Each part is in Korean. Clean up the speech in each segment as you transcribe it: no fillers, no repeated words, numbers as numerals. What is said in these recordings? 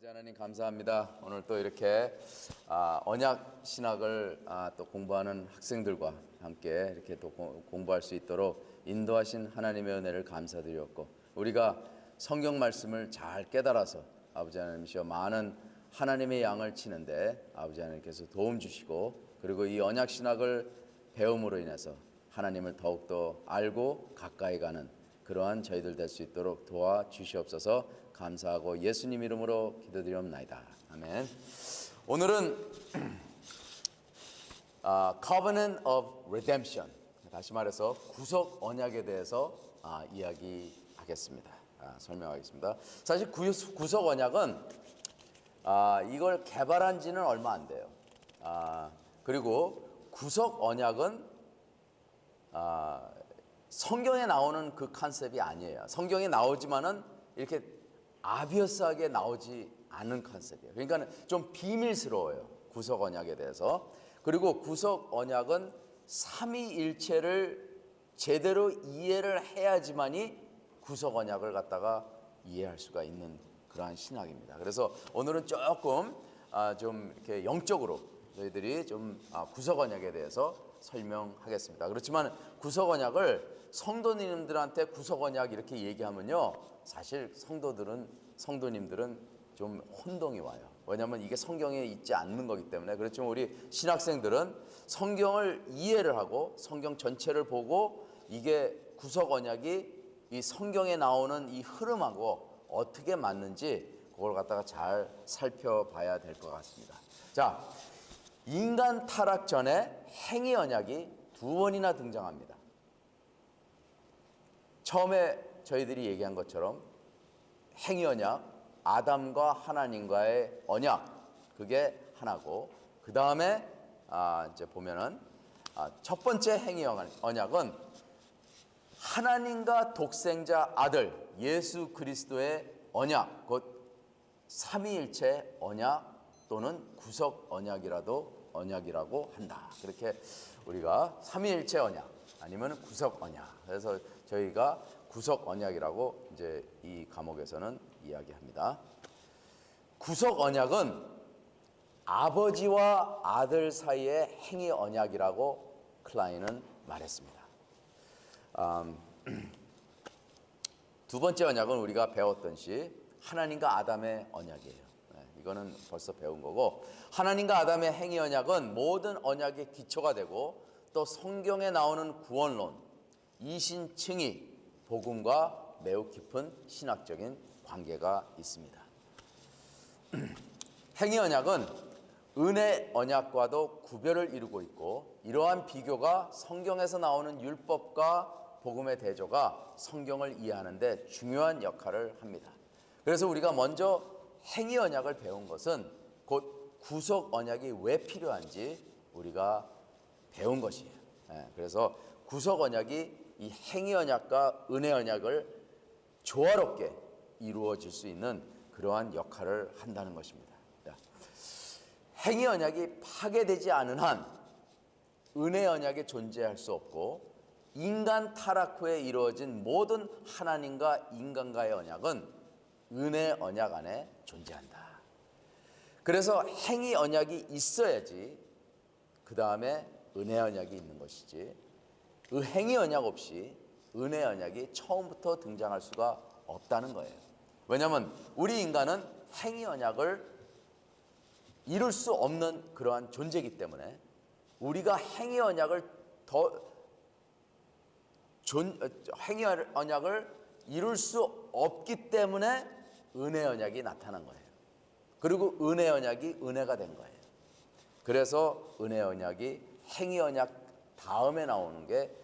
아버지 하나님 감사합니다. 오늘 또 이렇게 언약 신학을 또 공부하는 학생들과 함께 이렇게 또 공부할 수 있도록 인도하신 하나님의 은혜를 감사드렸고, 우리가 성경 말씀을 잘 깨달아서 아버지 하나님이시여 많은 하나님의 양을 치는데 아버지 하나님께서 도움 주시고, 그리고 이 언약 신학을 배움으로 인해서 하나님을 더욱더 알고 가까이 가는 그러한 저희들 될 수 있도록 도와주시옵소서. 감사하고 예수님 이름으로 기도드리옵나이다. 아멘. 오늘은 Covenant of Redemption, 다시 말해서 구속 언약에 대해서 이야기하겠습니다. 설명하겠습니다. 사실 구속 언약은 이걸 개발한 지는 얼마 안 돼요. 그리고 구속 언약은 성경에 나오는 그 컨셉이 아니에요. 성경에 나오지만은 이렇게 아비어스하게 나오지 않은 컨셉이에요. 그러니까 좀 비밀스러워요, 구속 언약에 대해서. 그리고 구속 언약은 삼위일체를 제대로 이해를 해야지만이 구속 언약을 갖다가 이해할 수가 있는 그러한 신학입니다. 그래서 오늘은 조금 좀 이렇게 영적으로 저희들이 좀 구속 언약에 대해서 설명하겠습니다. 그렇지만 구속 언약을 성도님들한테 구속 언약 이렇게 얘기하면요, 사실 성도님들은 좀 혼동이 와요. 왜냐하면 이게 성경에 있지 않는 거기 때문에. 그렇지만 우리 신학생들은 성경을 이해를 하고 성경 전체를 보고 이게 구속 언약이 이 성경에 나오는 이 흐름하고 어떻게 맞는지 그걸 갖다가 잘 살펴봐야 될 것 같습니다. 자, 인간 타락 전에 행위 언약이 두 번이나 등장합니다. 처음에 저희들이 얘기한 것처럼 행위 언약, 아담과 하나님과의 언약, 그게 하나고, 그 다음에 이제 보면은 첫 번째 행위 언약은 하나님과 독생자 아들 예수 그리스도의 언약, 곧 삼위일체 언약 또는 구속 언약이라고 한다. 그렇게 우리가 삼위일체 언약 아니면 구속 언약, 그래서 저희가 구속 언약이라고 이제 이 과목에서는 이야기합니다. 구속 언약은 아버지와 아들 사이의 행위 언약이라고 클라인은 말했습니다. 두 번째 언약은 우리가 배웠던 시 하나님과 아담의 언약이에요. 이거는 벌써 배운 거고, 하나님과 아담의 행위 언약은 모든 언약의 기초가 되고, 또 성경에 나오는 구원론, 이신칭의, 복음과 매우 깊은 신학적인 관계가 있습니다. 행위 언약은 은혜 언약과도 구별을 이루고 있고, 이러한 비교가 성경에서 나오는 율법과 복음의 대조가 성경을 이해하는 데 중요한 역할을 합니다. 그래서 우리가 먼저 행위 언약을 배운 것은 곧 구속 언약이 왜 필요한지 우리가 배운 것이에요. 그래서 구속 언약이 이 행위 언약과 은혜 언약을 조화롭게 이루어질 수 있는 그러한 역할을 한다는 것입니다. 행위 언약이 파괴되지 않은 한 은혜 언약이 존재할 수 없고, 인간 타락 후에 이루어진 모든 하나님과 인간과의 언약은 은혜 언약 안에 존재한다. 그래서 행위 언약이 있어야지 그 다음에 은혜 언약이 있는 것이지, 행위 언약 없이 은혜 언약이 처음부터 등장할 수가 없다는 거예요. 왜냐하면 우리 인간은 행위 언약을 이룰 수 없는 그러한 존재이기 때문에, 우리가 행위 언약을 이룰 수 없기 때문에 은혜 언약이 나타난 거예요. 그리고 은혜 언약이 은혜가 된 거예요. 그래서 은혜 언약이 행위 언약 다음에 나오는 게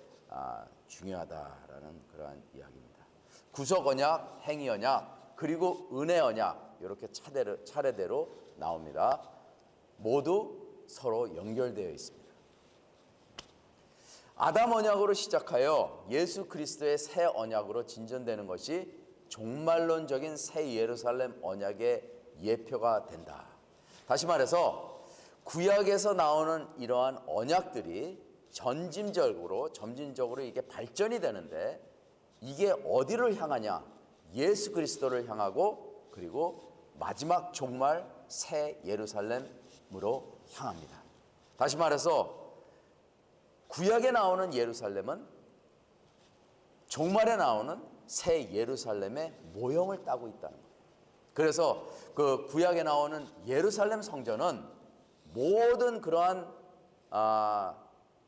중요하다라는 그러한 이야기입니다. 구속 언약, 행위 언약, 그리고 은혜 언약, 이렇게 차례대로 나옵니다. 모두 서로 연결되어 있습니다. 아담 언약으로 시작하여 예수 그리스도의 새 언약으로 진전되는 것이 종말론적인 새 예루살렘 언약의 예표가 된다. 다시 말해서 구약에서 나오는 이러한 언약들이 점진적으로 이게 발전이 되는데, 이게 어디를 향하냐? 예수 그리스도를 향하고, 그리고 마지막 종말 새 예루살렘으로 향합니다. 다시 말해서 구약에 나오는 예루살렘은 종말에 나오는 새 예루살렘의 모형을 따고 있다는 거예요. 그래서 그 구약에 나오는 예루살렘 성전은 모든 그러한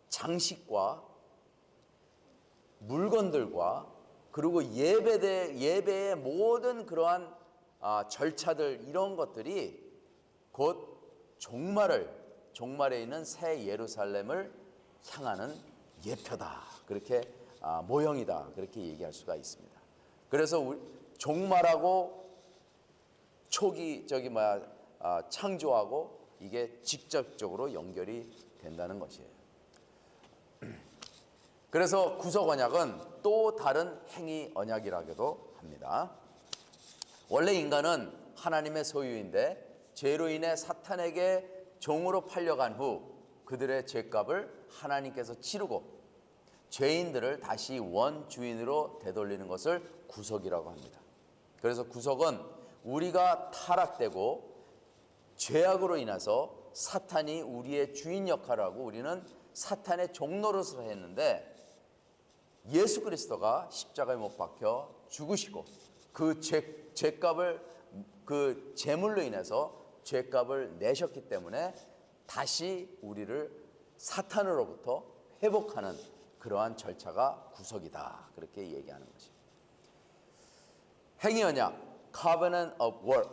장식과 물건들과 그리고 예배의 모든 그러한 절차들, 이런 것들이 곧 종말에 있는 새 예루살렘을 향하는 예표다, 그렇게 모형이다, 그렇게 얘기할 수가 있습니다. 그래서 종말하고 창조하고 이게 직접적으로 연결이 된다는 것이에요. 그래서 구속 언약은 또 다른 행위 언약이라고도 합니다. 원래 인간은 하나님의 소유인데 죄로 인해 사탄에게 종으로 팔려간 후 그들의 죄값을 하나님께서 치르고 죄인들을 다시 원주인으로 되돌리는 것을 구속이라고 합니다. 그래서 구속은 우리가 타락되고 죄악으로 인해서 사탄이 우리의 주인 역할을 하고 우리는 사탄의 종노릇을 했는데, 예수 그리스도가 십자가에 못 박혀 죽으시고 그 죄값을, 그 제물로 인해서 죄값을 내셨기 때문에 다시 우리를 사탄으로부터 회복하는 그러한 절차가 구속이다, 그렇게 얘기하는 것입니다. 행위 언약, Covenant of Work,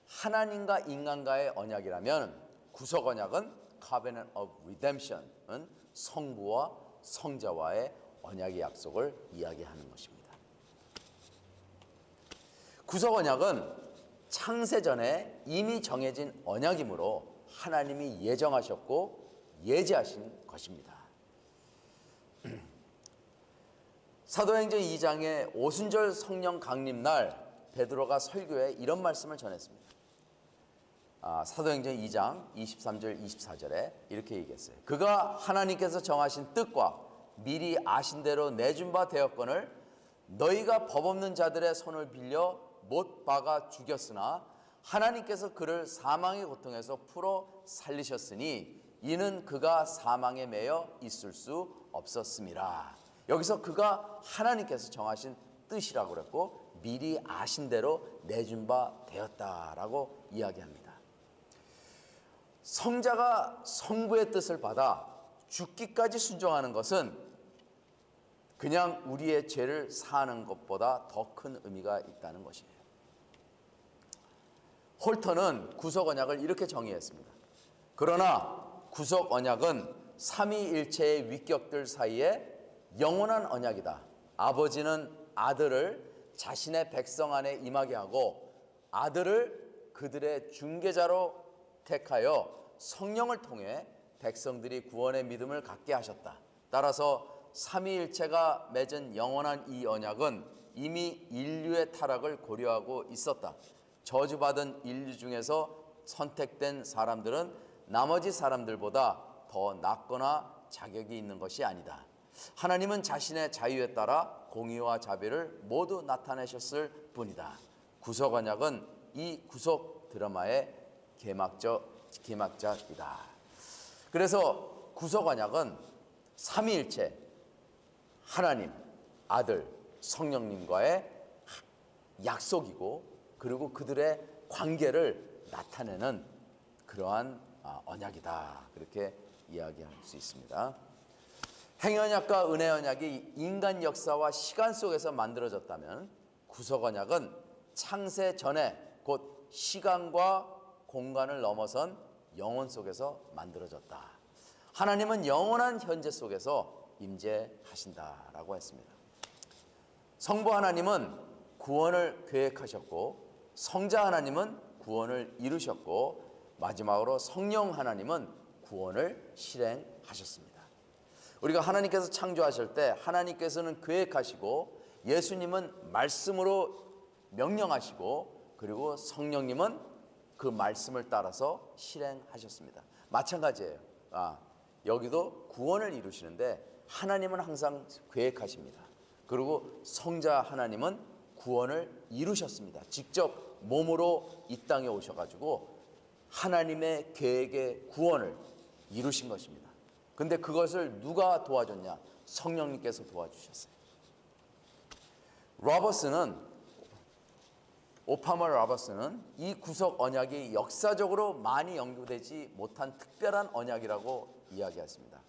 하나님과 인간과의 언약이라면 구속 언약은 Covenant of Redemption은 성부와 성자와의 언약의 약속을 이야기하는 것입니다. 구속 언약은 창세전에 이미 정해진 언약이므로 하나님이 예정하셨고 예지하신 것입니다. 사도행전 2장의 오순절 성령 강림날 베드로가 설교에 이런 말씀을 전했습니다. 사도행전 2장 23절 24절에 이렇게 얘기했어요. 그가 하나님께서 정하신 뜻과 미리 아신 대로 내준 바 되었거늘 너희가 법 없는 자들의 손을 빌려 못 박아 죽였으나 하나님께서 그를 사망의 고통에서 풀어 살리셨으니 이는 그가 사망에 매여 있을 수 없었음이라. 여기서 그가 하나님께서 정하신 뜻이라고 그랬고 미리 아신 대로 내준 바 되었다라고 이야기합니다. 성자가 성부의 뜻을 받아 죽기까지 순종하는 것은 그냥 우리의 죄를 사하는 것보다 더 큰 의미가 있다는 것이에요. 홀턴은 구속 언약을 이렇게 정의했습니다. 그러나 구속 언약은 삼위일체의 위격들 사이에 영원한 언약이다. 아버지는 아들을 자신의 백성 안에 임하게 하고 아들을 그들의 중개자로 택하여 성령을 통해 백성들이 구원의 믿음을 갖게 하셨다. 따라서 삼위일체가 맺은 영원한 이 언약은 이미 인류의 타락을 고려하고 있었다. 저주받은 인류 중에서 선택된 사람들은 나머지 사람들보다 더 낫거나 자격이 있는 것이 아니다. 하나님은 자신의 자유에 따라 공의와 자비를 모두 나타내셨을 뿐이다. 구속 언약은 이 구속 드라마의 개막작이다. 그래서 구속 언약은 삼위일체 하나님, 아들, 성령님과의 약속이고 그리고 그들의 관계를 나타내는 그러한 언약이다, 그렇게 이야기할 수 있습니다. 행위 언약과 은혜 언약이 인간 역사와 시간 속에서 만들어졌다면 구속 언약은 창세 전에 곧 시간과 공간을 넘어선 영혼 속에서 만들어졌다. 하나님은 영원한 현재 속에서 임재하신다라고 했습니다. 성부 하나님은 구원을 계획하셨고 성자 하나님은 구원을 이루셨고 마지막으로 성령 하나님은 구원을 실행하셨습니다. 우리가 하나님께서 창조하실 때 하나님께서는 계획하시고 예수님은 말씀으로 명령하시고 그리고 성령님은 그 말씀을 따라서 실행하셨습니다. 마찬가지예요. 여기도 구원을 이루시는데 하나님은 항상 계획하십니다. 그리고 성자 하나님은 구원을 이루셨습니다. 직접 몸으로 이 땅에 오셔가지고 하나님의 계획의 구원을 이루신 것입니다. 근데 그것을 누가 도와줬냐? 성령님께서 도와주셨어요. 오파머 로버슨은 이 구속 언약이 역사적으로 많이 연구되지 못한 특별한 언약이라고 이야기했습니다.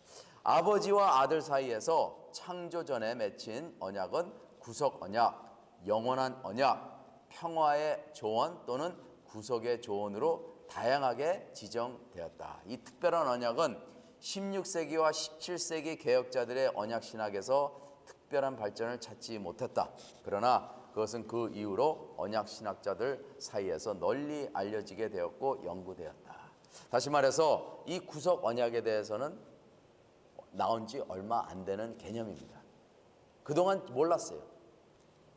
아버지와 아들 사이에서 창조 전에 맺힌 언약은 구속 언약, 영원한 언약, 평화의 조언 또는 구속의 조언으로 다양하게 지정되었다. 이 특별한 언약은 16세기와 17세기 개혁자들의 언약 신학에서 특별한 발전을 찾지 못했다. 그러나 그것은 그 이후로 언약 신학자들 사이에서 널리 알려지게 되었고 연구되었다. 다시 말해서 이 구속 언약에 대해서는 나온 지 얼마 안 되는 개념입니다. 그동안 몰랐어요.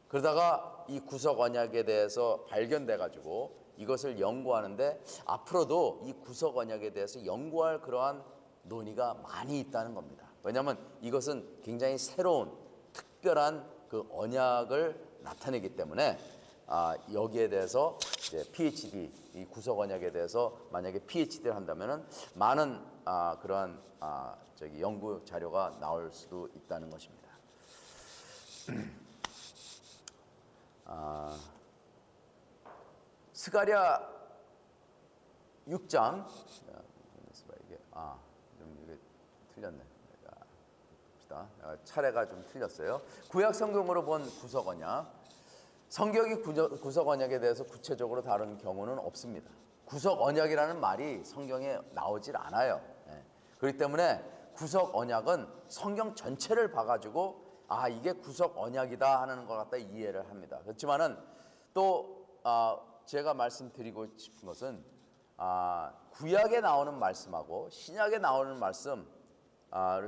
그러다가 이 구속 언약에 대해서 발견돼 가지고 이것을 연구하는데 앞으로도 이 구속 언약에 대해서 연구할 그러한 논의가 많이 있다는 겁니다. 왜냐하면 이것은 굉장히 새로운 특별한 그 언약을 나타내기 때문에 여기에 대해서 이제 PhD, 이 구속 언약에 대해서 만약에 PhD를 한다면은 많은 그러한 연구 자료가 나올 수도 있다는 것입니다. 스가랴 6장 이게 틀렸네. 차례가 좀 틀렸어요. 구약 성경으로 본 구속 언약, 성경이 구속 언약에 대해서 구체적으로 다룬 경우는 없습니다. 구속 언약이라는 말이 성경에 나오질 않아요. 그렇기 때문에 구속 언약은 성경 전체를 봐가지고 이게 구속 언약이다 하는 것 같다 이해를 합니다. 그렇지만은 또 제가 말씀드리고 싶은 것은 구약에 나오는 말씀하고 신약에 나오는 말씀을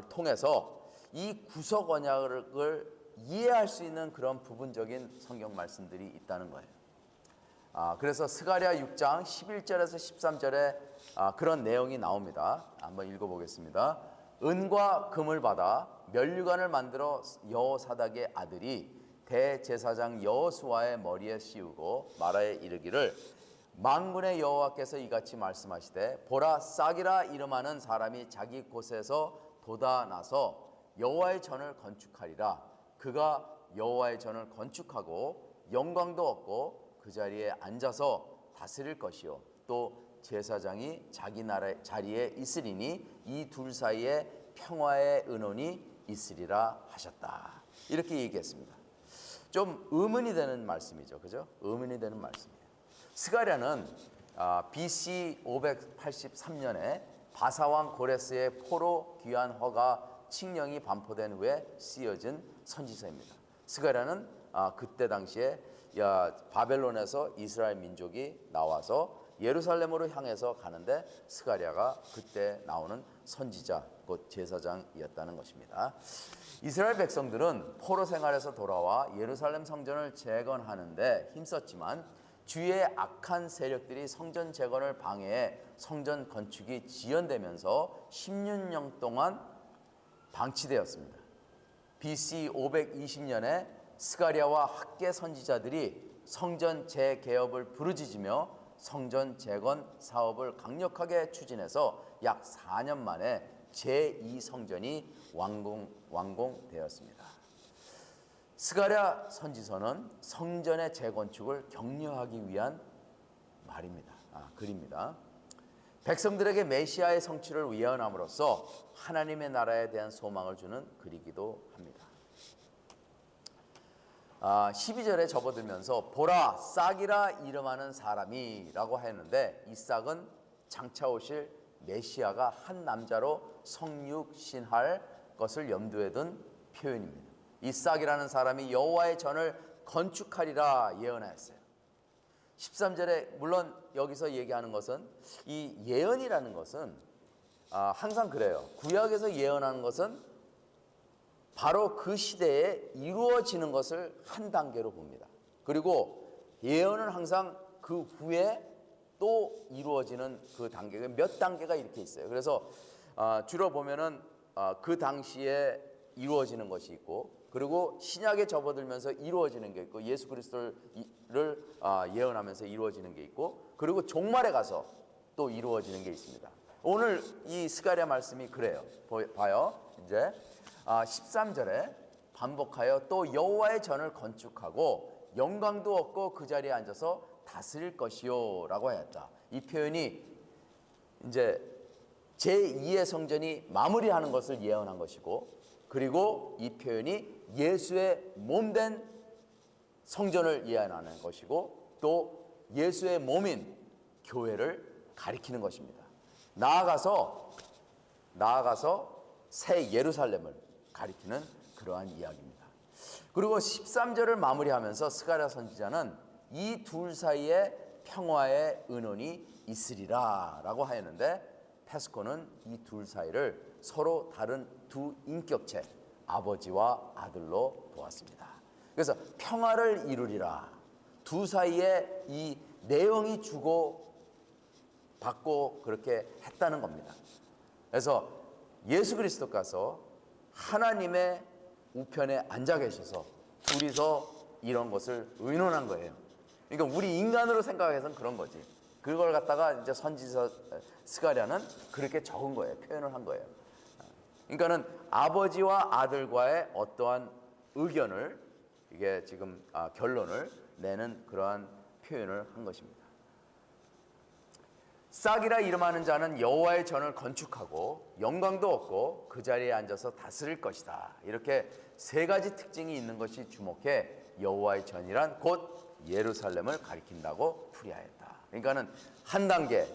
통해서 이 구속 언약을 이해할 수 있는 그런 부분적인 성경 말씀들이 있다는 거예요. 그래서 스가랴 6장 11절에서 13절에 그런 내용이 나옵니다. 한번 읽어보겠습니다. 은과 금을 받아 면류관을 만들어 여호사닥의 아들이 대제사장 여호수아의 머리에 씌우고 말하여 이르기를 만군의 여호와께서 이같이 말씀하시되 보라, 싹이라 이름하는 사람이 자기 곳에서 돋아나서 여호와의 전을 건축하리라. 그가 여호와의 전을 건축하고 영광도 얻고 그 자리에 앉아서 다스릴 것이요 또 제사장이 자기 나라의 자리에 있으리니 이 둘 사이에 평화의 은원이 있으리라 하셨다. 이렇게 얘기했습니다. 좀 의문이 되는 말씀이죠. 그죠? 의문이 되는 말씀이에요. 스가랴는 BC 583년에 바사왕 고레스의 포로 귀환 허가 칙령이 반포된 후에 쓰여진 선지서입니다. 스가랴는 그때 당시에 바벨론에서 이스라엘 민족이 나와서 예루살렘으로 향해서 가는데 스가랴가 그때 나오는 선지자 곧 제사장이었다는 것입니다. 이스라엘 백성들은 포로 생활에서 돌아와 예루살렘 성전을 재건하는데 힘썼지만 주위의 악한 세력들이 성전 재건을 방해해 성전 건축이 지연되면서 16년 동안 방치되었습니다. BC 520년에 스가랴와 학계 선지자들이 성전 재개업을 부르짖으며 성전 재건 사업을 강력하게 추진해서 약 4년 만에 제2성전이 완공되었습니다. 스가랴 선지서는 성전의 재건축을 격려하기 위한 말입니다. 글입니다. 백성들에게 메시아의 성취를 예언함으로써 하나님의 나라에 대한 소망을 주는 글이기도 합니다. 12절에 접어들면서 보라, 싹이라 이름하는 사람이라고 했는데 이 싹은 장차 오실 메시아가 한 남자로 성육신할 것을 염두에 둔 표현입니다. 이 싹이라는 사람이 여호와의 전을 건축하리라 예언하였어요. 13절에 물론 여기서 얘기하는 것은 이 예언이라는 것은 항상 그래요. 구약에서 예언하는 것은 바로 그 시대에 이루어지는 것을 한 단계로 봅니다. 그리고 예언은 항상 그 후에 또 이루어지는 그 단계가 몇 단계가 이렇게 있어요. 그래서 주로 보면은 그 당시에 이루어지는 것이 있고 그리고 신약에 접어들면서 이루어지는 게 있고 예수 그리스도를 예언하면서 이루어지는 게 있고 그리고 종말에 가서 또 이루어지는 게 있습니다. 오늘 이 스가랴 말씀이 그래요. 봐요. 이제 13절에 반복하여 또 여호와의 전을 건축하고 영광도 없고 그 자리에 앉아서 다스릴 것이요 라고 하였다. 이 표현이 이제 제2의 성전이 마무리하는 것을 예언한 것이고 그리고 이 표현이 예수의 몸된 성전을 예언하는 것이고 또 예수의 몸인 교회를 가리키는 것입니다. 나아가서 새 예루살렘을 가리키는 그러한 이야기입니다. 그리고 13절을 마무리하면서 스가랴 선지자는 이 둘 사이에 평화의 은원이 있으리라 라고 하였는데 페스코는 이 둘 사이를 서로 다른 두 인격체 아버지와 아들로 보았습니다. 그래서 평화를 이루리라. 두 사이에 이 내용이 주고 받고 그렇게 했다는 겁니다. 그래서 예수 그리스도께서 하나님의 우편에 앉아 계셔서 둘이서 이런 것을 의논한 거예요. 그러니까 우리 인간으로 생각해서는 그런 거지. 그걸 갖다가 이제 선지자 스가랴는 그렇게 적은 거예요. 표현을 한 거예요. 그러니까는 아버지와 아들과의 어떠한 의견을 이게 지금 결론을 내는 그러한 표현을 한 것입니다. 싹이라 이름하는 자는 여호와의 전을 건축하고 영광도 없고 그 자리에 앉아서 다스릴 것이다. 이렇게 세 가지 특징이 있는 것이 주목해 여호와의 전이란 곧 예루살렘을 가리킨다고 풀이하였다. 그러니까는 한 단계,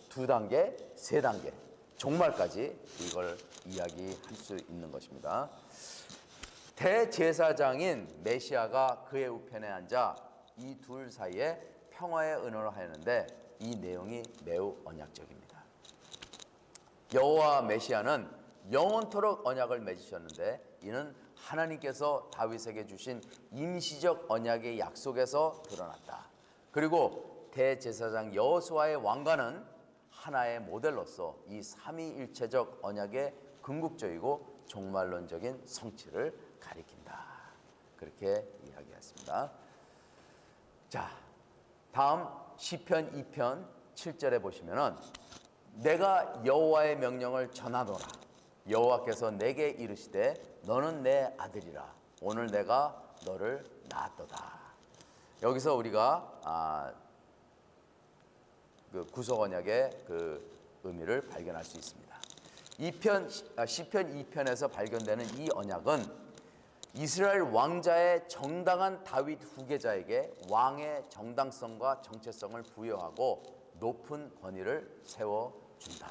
두 단계, 세 단계, 종말까지 이걸 이야기할 수 있는 것입니다. 대제사장인 메시아가 그의 우편에 앉아 이 둘 사이에 평화의 은원을 하였는데 이 내용이 매우 언약적입니다. 여호와 메시아는 영원토록 언약을 맺으셨는데 이는 하나님께서 다윗에게 주신 임시적 언약의 약속에서 드러났다. 그리고 대제사장 여호수아의 왕관은 하나의 모델로서 이 삼위일체적 언약의 궁극적이고 종말론적인 성취를 가리킨다. 그렇게 이야기했습니다. 자, 다음 시편 2편 7절에 보시면은 내가 여호와의 명령을 전하노라. 여호와께서 내게 이르시되 너는 내 아들이라. 오늘 내가 너를 낳았도다. 여기서 우리가 그 구속 언약의 그 의미를 발견할 수 있습니다. 시편 2편에서 발견되는 이 언약은 이스라엘 왕자의 정당한 다윗 후계자에게 왕의 정당성과 정체성을 부여하고 높은 권위를 세워준다.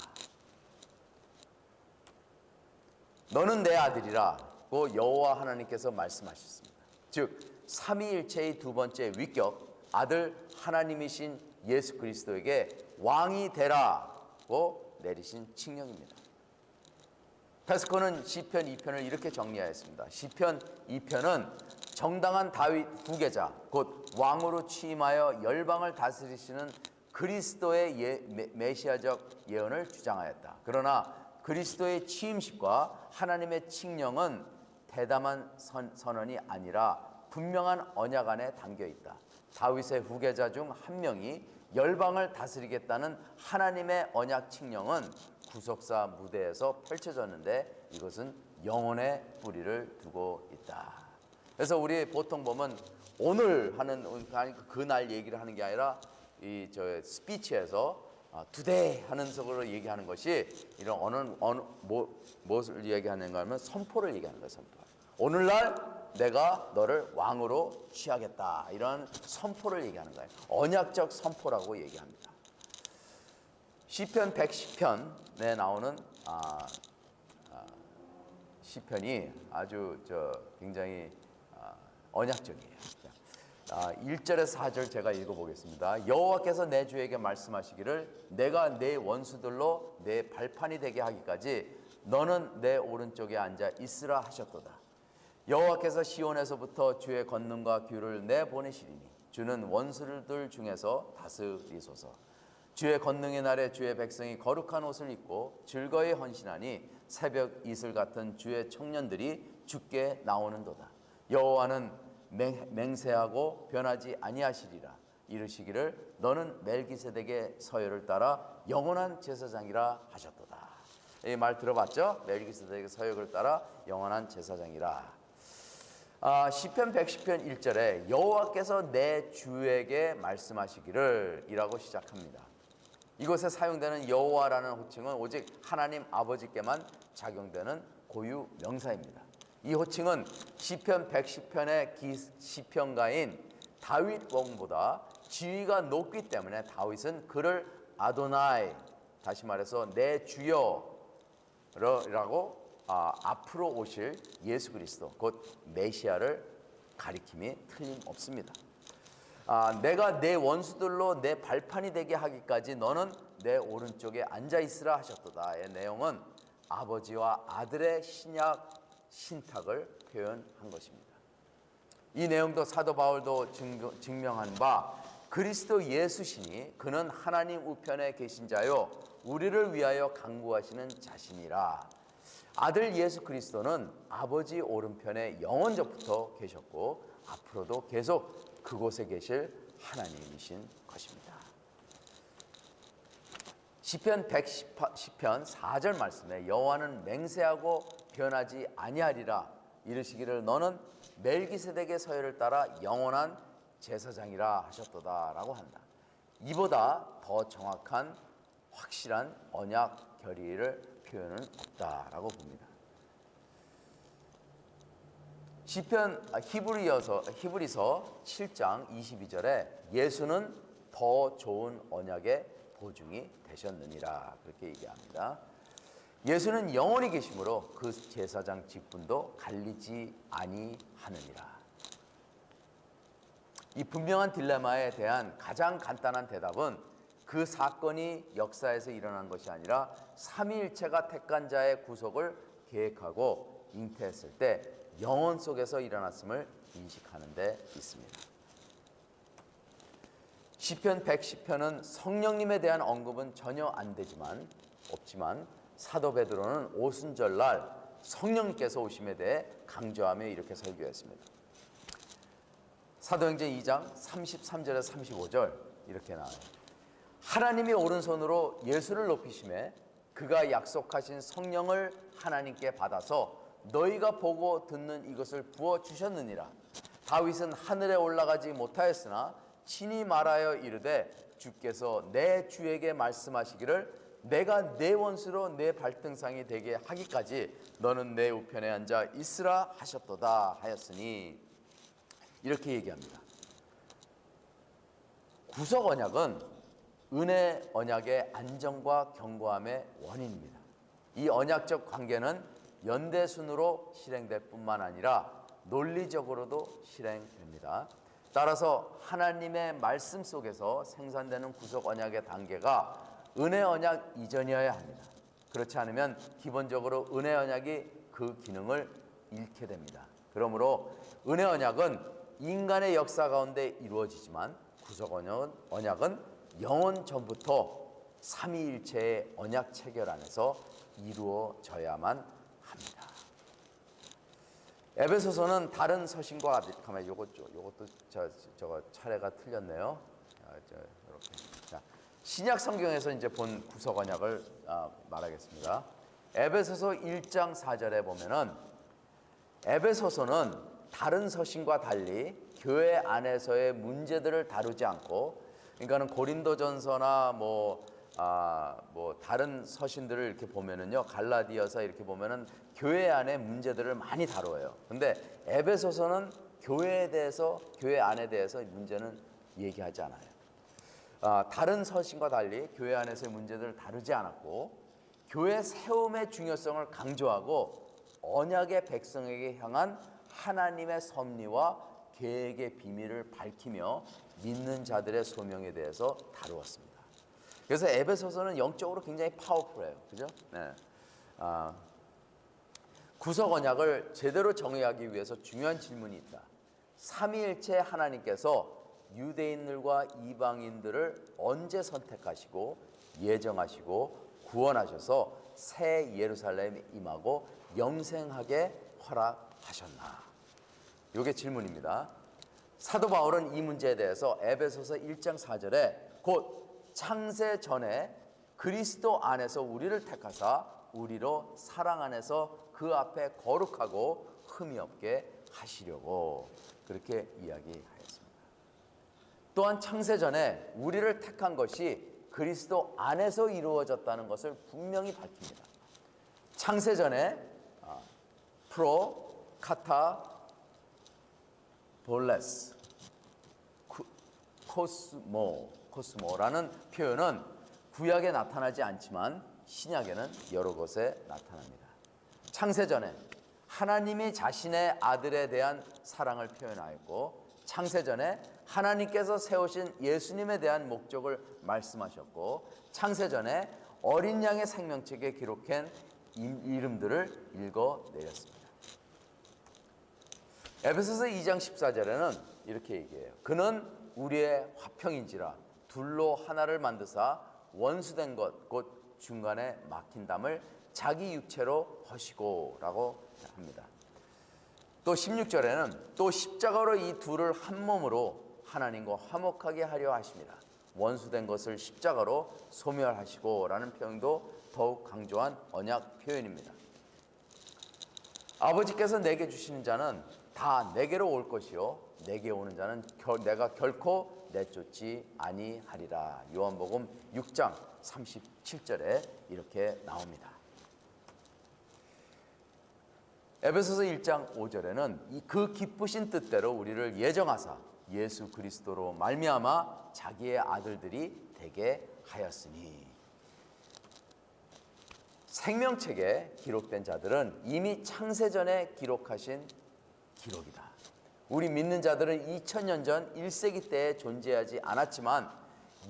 너는 내 아들이라고 여호와 하나님께서 말씀하셨습니다. 즉 삼위일체의 두 번째 위격 아들 하나님이신 예수 그리스도에게 왕이 되라고 내리신 칙령입니다. 페스코는 시편 2편을 이렇게 정리하였습니다. 시편 2편은 정당한 다윗 후계자 곧 왕으로 취임하여 열방을 다스리시는 그리스도의 메시아적 예언을 주장하였다. 그러나 그리스도의 취임식과 하나님의 칙령은 대담한 선언이 아니라 분명한 언약 안에 담겨 있다. 다윗의 후계자 중 한 명이 열방을 다스리겠다는 하나님의 언약 칙령은 구속사 무대에서 펼쳐졌는데 이것은 영혼의 뿌리를 두고 있다. 그래서 우리 보통 보면 오늘 하는 그날 얘기를 하는 게 아니라 이 저 스피치에서 today 하는 속으로 얘기하는 것이 이런 무엇을 얘기하는가 하면 선포를 얘기하는 거예요. 선포. 오늘날 내가 너를 왕으로 취하겠다. 이런 선포를 얘기하는 거예요. 언약적 선포라고 얘기합니다. 시편 110편에 나오는 시편이 아주 굉장히 언약적이에요. 1절에서 4절 제가 읽어보겠습니다. 여호와께서 내 주에게 말씀하시기를 내가 내 원수들로 내 발판이 되게 하기까지 너는 내 오른쪽에 앉아 있으라 하셨도다. 여호와께서 시온에서부터 주의 권능과 규를 내보내시리니 주는 원수들 중에서 다스리소서. 주의 권능의 날에 주의 백성이 거룩한 옷을 입고 즐거이 헌신하니 새벽 이슬 같은 주의 청년들이 주께 나오는도다. 여호와는 맹세하고 변하지 아니하시리라. 이르시기를 너는 멜기세덱의 서열을 따라 영원한 제사장이라 하셨도다. 이 말 들어봤죠? 멜기세덱의 서열을 따라 영원한 제사장이라. 시편 110편 1절에 여호와께서 내 주에게 말씀하시기를 이라고 시작합니다. 이곳에 사용되는 여호와라는 호칭은 오직 하나님 아버지께만 작용되는 고유 명사입니다. 이 호칭은 시편 110편의 시편가인 다윗 왕보다 지위가 높기 때문에 다윗은 그를 아도나이, 다시 말해서 내 주여라고 앞으로 오실 예수 그리스도 곧 메시아를 가리킴이 틀림없습니다. 내가 내 원수들로 내 발판이 되게 하기까지 너는 내 오른쪽에 앉아 있으라 하셨도다의 내용은 아버지와 아들의 신약 신탁을 표현한 것입니다. 이 내용도 사도 바울도 증명한 바 그리스도 예수시니 그는 하나님 우편에 계신 자요 우리를 위하여 간구하시는 자신이라. 아들 예수 그리스도는 아버지 오른편에 영원전부터 계셨고 앞으로도 계속 그곳에 계실 하나님이신 것입니다. 시편 110편 4절 말씀에 여호와는 맹세하고 변하지 아니하리라. 이르시기를 너는 멜기세덱의 서열을 따라 영원한 제사장이라 하셨도다라고 한다. 이보다 더 정확한 확실한 언약 결의를 표현은 없다라고 봅니다. 시편 히브리서 7장 22절에 예수는 더 좋은 언약의 보증이 되셨느니라 그렇게 얘기합니다. 예수는 영원히 계심으로 그 제사장 직분도 갈리지 아니하느니라. 이 분명한 딜레마에 대한 가장 간단한 대답은 그 사건이 역사에서 일어난 것이 아니라 삼위일체가 택한 자의 구속을 계획하고 잉태했을 때 영혼 속에서 일어났음을 인식하는 데 있습니다. 시편 110편은 성령님에 대한 언급은 전혀 없지만 사도 베드로는 오순절날 성령님께서 오심에 대해 강조하며 이렇게 설교했습니다. 사도행전 2장 33절에서 35절 이렇게 나와요. 하나님이 오른손으로 예수를 높이심에 그가 약속하신 성령을 하나님께 받아서 너희가 보고 듣는 이것을 부어주셨느니라. 다윗은 하늘에 올라가지 못하였으나 친히 말하여 이르되 주께서 내 주에게 말씀하시기를 내가 내 원수로 내 발등상이 되게 하기까지 너는 내 우편에 앉아 있으라 하셨도다 하였으니 이렇게 얘기합니다. 구속 언약은 은혜 언약의 안정과 견고함의 원인입니다. 이 언약적 관계는 연대순으로 실행될 뿐만 아니라 논리적으로도 실행됩니다. 따라서 하나님의 말씀 속에서 생산되는 구속 언약의 단계가 은혜 언약 이전이어야 합니다. 그렇지 않으면 기본적으로 은혜 언약이 그 기능을 잃게 됩니다. 그러므로 은혜 언약은 인간의 역사 가운데 이루어지지만 구속 언약은 영원 전부터 삼위일체의 언약 체결 안에서 이루어져야만 합니다. 에베소서는 다른 서신과 가만 요것도 저거 차례가 틀렸네요. 이렇게. 자, 신약 성경에서 이제 본 구속 언약을 말하겠습니다. 에베소서 1장 4절에 보면은 에베소서는 다른 서신과 달리 교회 안에서의 문제들을 다루지 않고, 그러니까는 고린도전서나 뭐 다른 서신들을 이렇게 보면은요, 갈라디아서 이렇게 보면은 교회 안의 문제들을 많이 다뤄요. 근데 에베소서는 교회 안에 대해서 문제는 얘기하지 않아요. 다른 서신과 달리 교회 안에서의 문제들을 다루지 않았고, 교회 세움의 중요성을 강조하고 언약의 백성에게 향한 하나님의 섭리와 계획의 비밀을 밝히며 믿는 자들의 소명에 대해서 다루었습니다. 그래서 에베소서는 영적으로 굉장히 파워풀해요. 그죠? 네. 구속 언약을 제대로 정의하기 위해서 중요한 질문이 있다. 삼위일체 하나님께서 유대인들과 이방인들을 언제 선택하시고 예정하시고 구원하셔서 새 예루살렘에 임하고 영생하게 허락하셨나? 이게 질문입니다. 사도 바울은 이 문제에 대해서 에베소서 1장 4절에 곧 창세 전에 그리스도 안에서 우리를 택하사 우리로 사랑 안에서 그 앞에 거룩하고 흠이 없게 하시려고 그렇게 이야기하였습니다. 또한 창세 전에 우리를 택한 것이 그리스도 안에서 이루어졌다는 것을 분명히 밝힙니다. 창세 전에 프로, 카타, 볼레스, 코스모라는 표현은 구약에 나타나지 않지만 신약에는 여러 곳에 나타납니다. 창세 전에 하나님이 자신의 아들에 대한 사랑을 표현하였고, 창세 전에 하나님께서 세우신 예수님에 대한 목적을 말씀하셨고, 창세 전에 어린 양의 생명책에 기록한 이름들을 읽어내렸습니다. 에베소서 2장 14절에는 이렇게 얘기해요. 그는 우리의 화평인지라 둘로 하나를 만드사 원수된 것 곧 중간에 막힌 담을 자기 육체로 허시고 라고 합니다. 또 16절에는 또 십자가로 이 둘을 한 몸으로 하나님과 화목하게 하려 하십니다. 원수된 것을 십자가로 소멸하시고 라는 표현도 더욱 강조한 언약 표현입니다. 아버지께서 내게 주시는 자는 다 내게로 올 것이요 내게 오는 자는 내가 결코 내쫓지 아니하리라. 요한복음 6장 37절에 이렇게 나옵니다. 에베소서 1장 5절에는 그 기쁘신 뜻대로 우리를 예정하사 예수 그리스도로 말미암아 자기의 아들들이 되게 하였으니, 생명책에 기록된 자들은 이미 창세전에 기록하신 기록이다. 우리 믿는 자들은 2000년 전 1세기 때에 존재하지 않았지만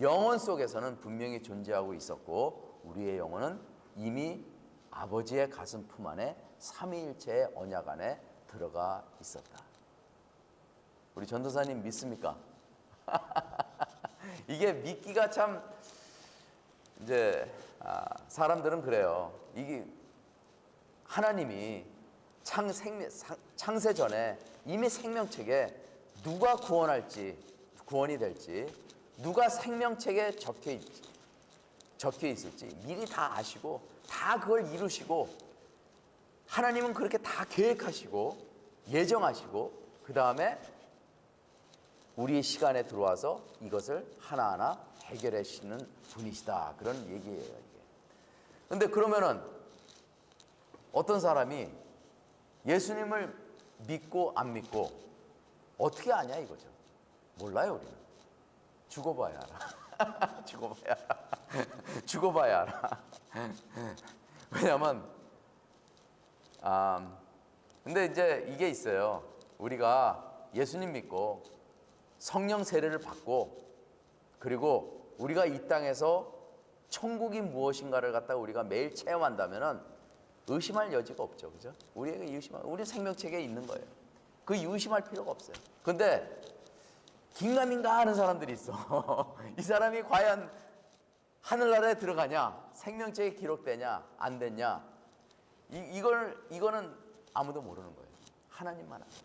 영혼 속에서는 분명히 존재하고 있었고, 우리의 영혼은 이미 아버지의 가슴 품 안에 삼위일체의 언약 안에 들어가 있었다. 우리 전도사님 믿습니까? 이게 믿기가 참 이제 사람들은 그래요. 이게 하나님이 창세 전에 이미 생명책에 누가 구원이 될지, 누가 생명책에 적혀 있을지 미리 다 아시고 다 그걸 이루시고, 하나님은 그렇게 다 계획하시고 예정하시고 그 다음에 우리의 시간에 들어와서 이것을 하나하나 해결해 주시는 분이시다, 그런 얘기예요. 이게. 근데 그러면은 어떤 사람이 예수님을 믿고 안 믿고 어떻게 아냐 이거죠. 몰라요. 우리는 죽어봐야 알아. 죽어봐야 알아. 왜냐면 근데 이제 이게 있어요. 우리가 예수님 믿고 성령 세례를 받고, 그리고 우리가 이 땅에서 천국이 무엇인가를 갖다가 우리가 매일 체험한다면은 의심할 여지가 없죠. 그죠? 우리에게 우리 생명책에 있는 거예요. 그 의심할 필요가 없어요. 근데 긴가민가 하는 사람들이 있어. 이 사람이 과연 하늘나라에 들어가냐, 생명책에 기록되냐, 안 됐냐, 이거는 아무도 모르는 거예요. 하나님만 압니다.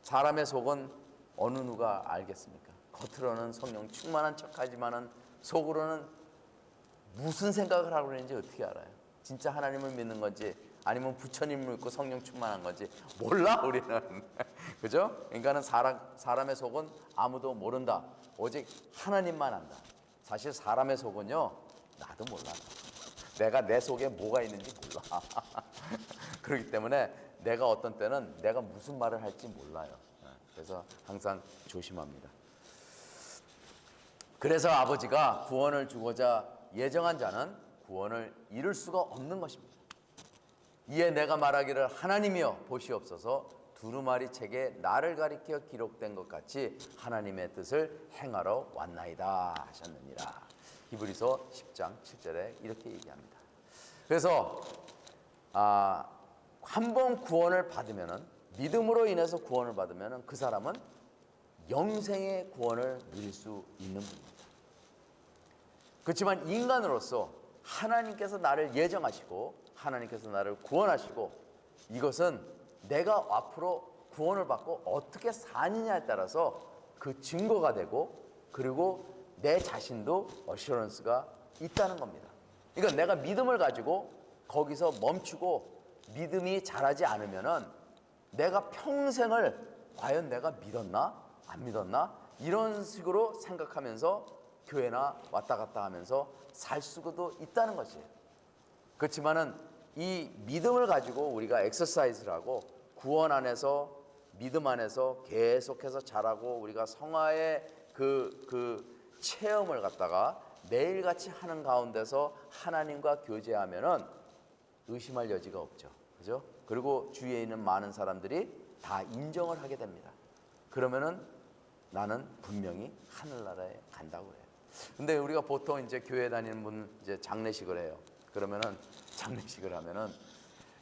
사람의 속은 어느 누가 알겠습니까? 겉으로는 성령 충만한 척하지만은 속으로는 무슨 생각을 하고 있는지 어떻게 알아요? 진짜 하나님을 믿는 건지 아니면 부처님을 믿고 성령 충만한 건지 몰라 우리는. 그죠? 그러니까는 사람의 속은 아무도 모른다. 오직 하나님만 안다. 사실 사람의 속은요, 나도 몰라. 내가 내 속에 뭐가 있는지 몰라. 그렇기 때문에 내가 어떤 때는 내가 무슨 말을 할지 몰라요. 그래서 항상 조심합니다. 그래서 아버지가 구원을 주고자 예정한 자는 구원을 이룰 수가 없는 것입니다. 이에 내가 말하기를 하나님이여 보시옵소서, 두루마리 책에 나를 가리켜 기록된 것 같이 하나님의 뜻을 행하러 왔나이다 하셨느니라. 히브리서 10장 7절에 이렇게 얘기합니다. 그래서 한 번 구원을 받으면은, 믿음으로 인해서 구원을 받으면은 그 사람은 영생의 구원을 누릴 수 있는 분입니다. 그렇지만 인간으로서 하나님께서 나를 예정하시고 하나님께서 나를 구원하시고, 이것은 내가 앞으로 구원을 받고 어떻게 사느냐에 따라서 그 증거가 되고, 그리고 내 자신도 어슈런스가 있다는 겁니다. 그러니까 내가 믿음을 가지고 거기서 멈추고 믿음이 자라지 않으면은 내가 평생을 과연 내가 믿었나 안 믿었나 이런 식으로 생각하면서 교회나 왔다 갔다 하면서 살 수도 있다는 것이에요. 그렇지만은 이 믿음을 가지고 우리가 엑서사이즈를 하고 구원 안에서, 믿음 안에서 계속해서 자라고 우리가 성화의 그 체험을 갖다가 매일같이 하는 가운데서 하나님과 교제하면은 의심할 여지가 없죠. 그죠? 그리고 주위에 있는 많은 사람들이 다 인정을 하게 됩니다. 그러면은 나는 분명히 하늘나라에 간다고 해요. 근데 우리가 보통 이제 교회 다니는 분 이제 장례식을 해요. 그러면은 장례식을 하면은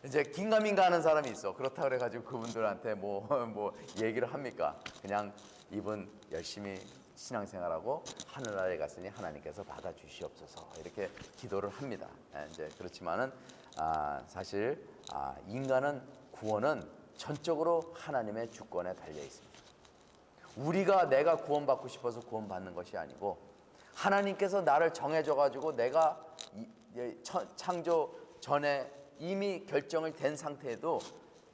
이제 긴가민가 하는 사람이 있어. 그렇다 그래가지고 그분들한테 뭐 얘기를 합니까? 그냥 이분 열심히 신앙생활하고 하늘나라에 갔으니 하나님께서 받아주시옵소서 이렇게 기도를 합니다. 이제 그렇지만은 사실 인간은 구원은 전적으로 하나님의 주권에 달려 있습니다. 내가 구원받고 싶어서 구원받는 것이 아니고 하나님께서 나를 정해줘가지고 내가 창조 전에 이미 결정이 된 상태에도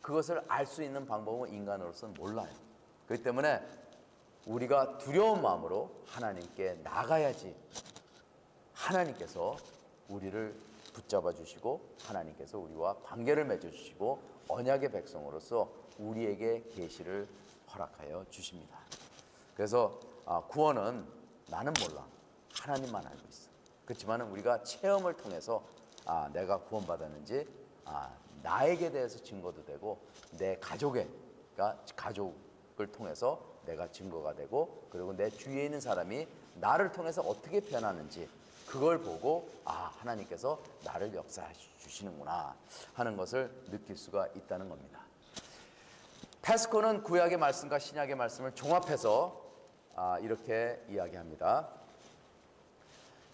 그것을 알 수 있는 방법은 인간으로서는 몰라요. 그렇기 때문에 우리가 두려운 마음으로 하나님께 나가야지 하나님께서 우리를 붙잡아 주시고 하나님께서 우리와 관계를 맺어 주시고 언약의 백성으로서 우리에게 계시를 허락하여 주십니다. 그래서 구원은 나는 몰라. 하나님만 알고 있어. 그렇지만 우리가 체험을 통해서 내가 구원받았는지 나에게 대해서 증거도 되고 내 가족을 통해서 내가 증거가 되고 그리고 내 주위에 있는 사람이 나를 통해서 어떻게 변하는지 그걸 보고 하나님께서 나를 역사해 주시는구나 하는 것을 느낄 수가 있다는 겁니다. 페스코는 구약의 말씀과 신약의 말씀을 종합해서 이렇게 이야기합니다.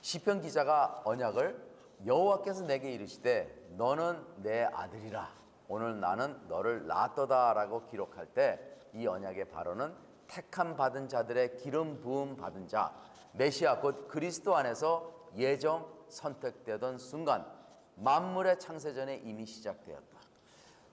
시편 기자가 언약을 여호와께서 내게 이르시되 너는 내 아들이라 오늘 나는 너를 낳았도다라고 기록할 때 이 언약의 발언은 택함 받은 자들의 기름 부음 받은 자 메시아 곧 그리스도 안에서 예정 선택되던 순간 만물의 창세 전에 이미 시작되었다.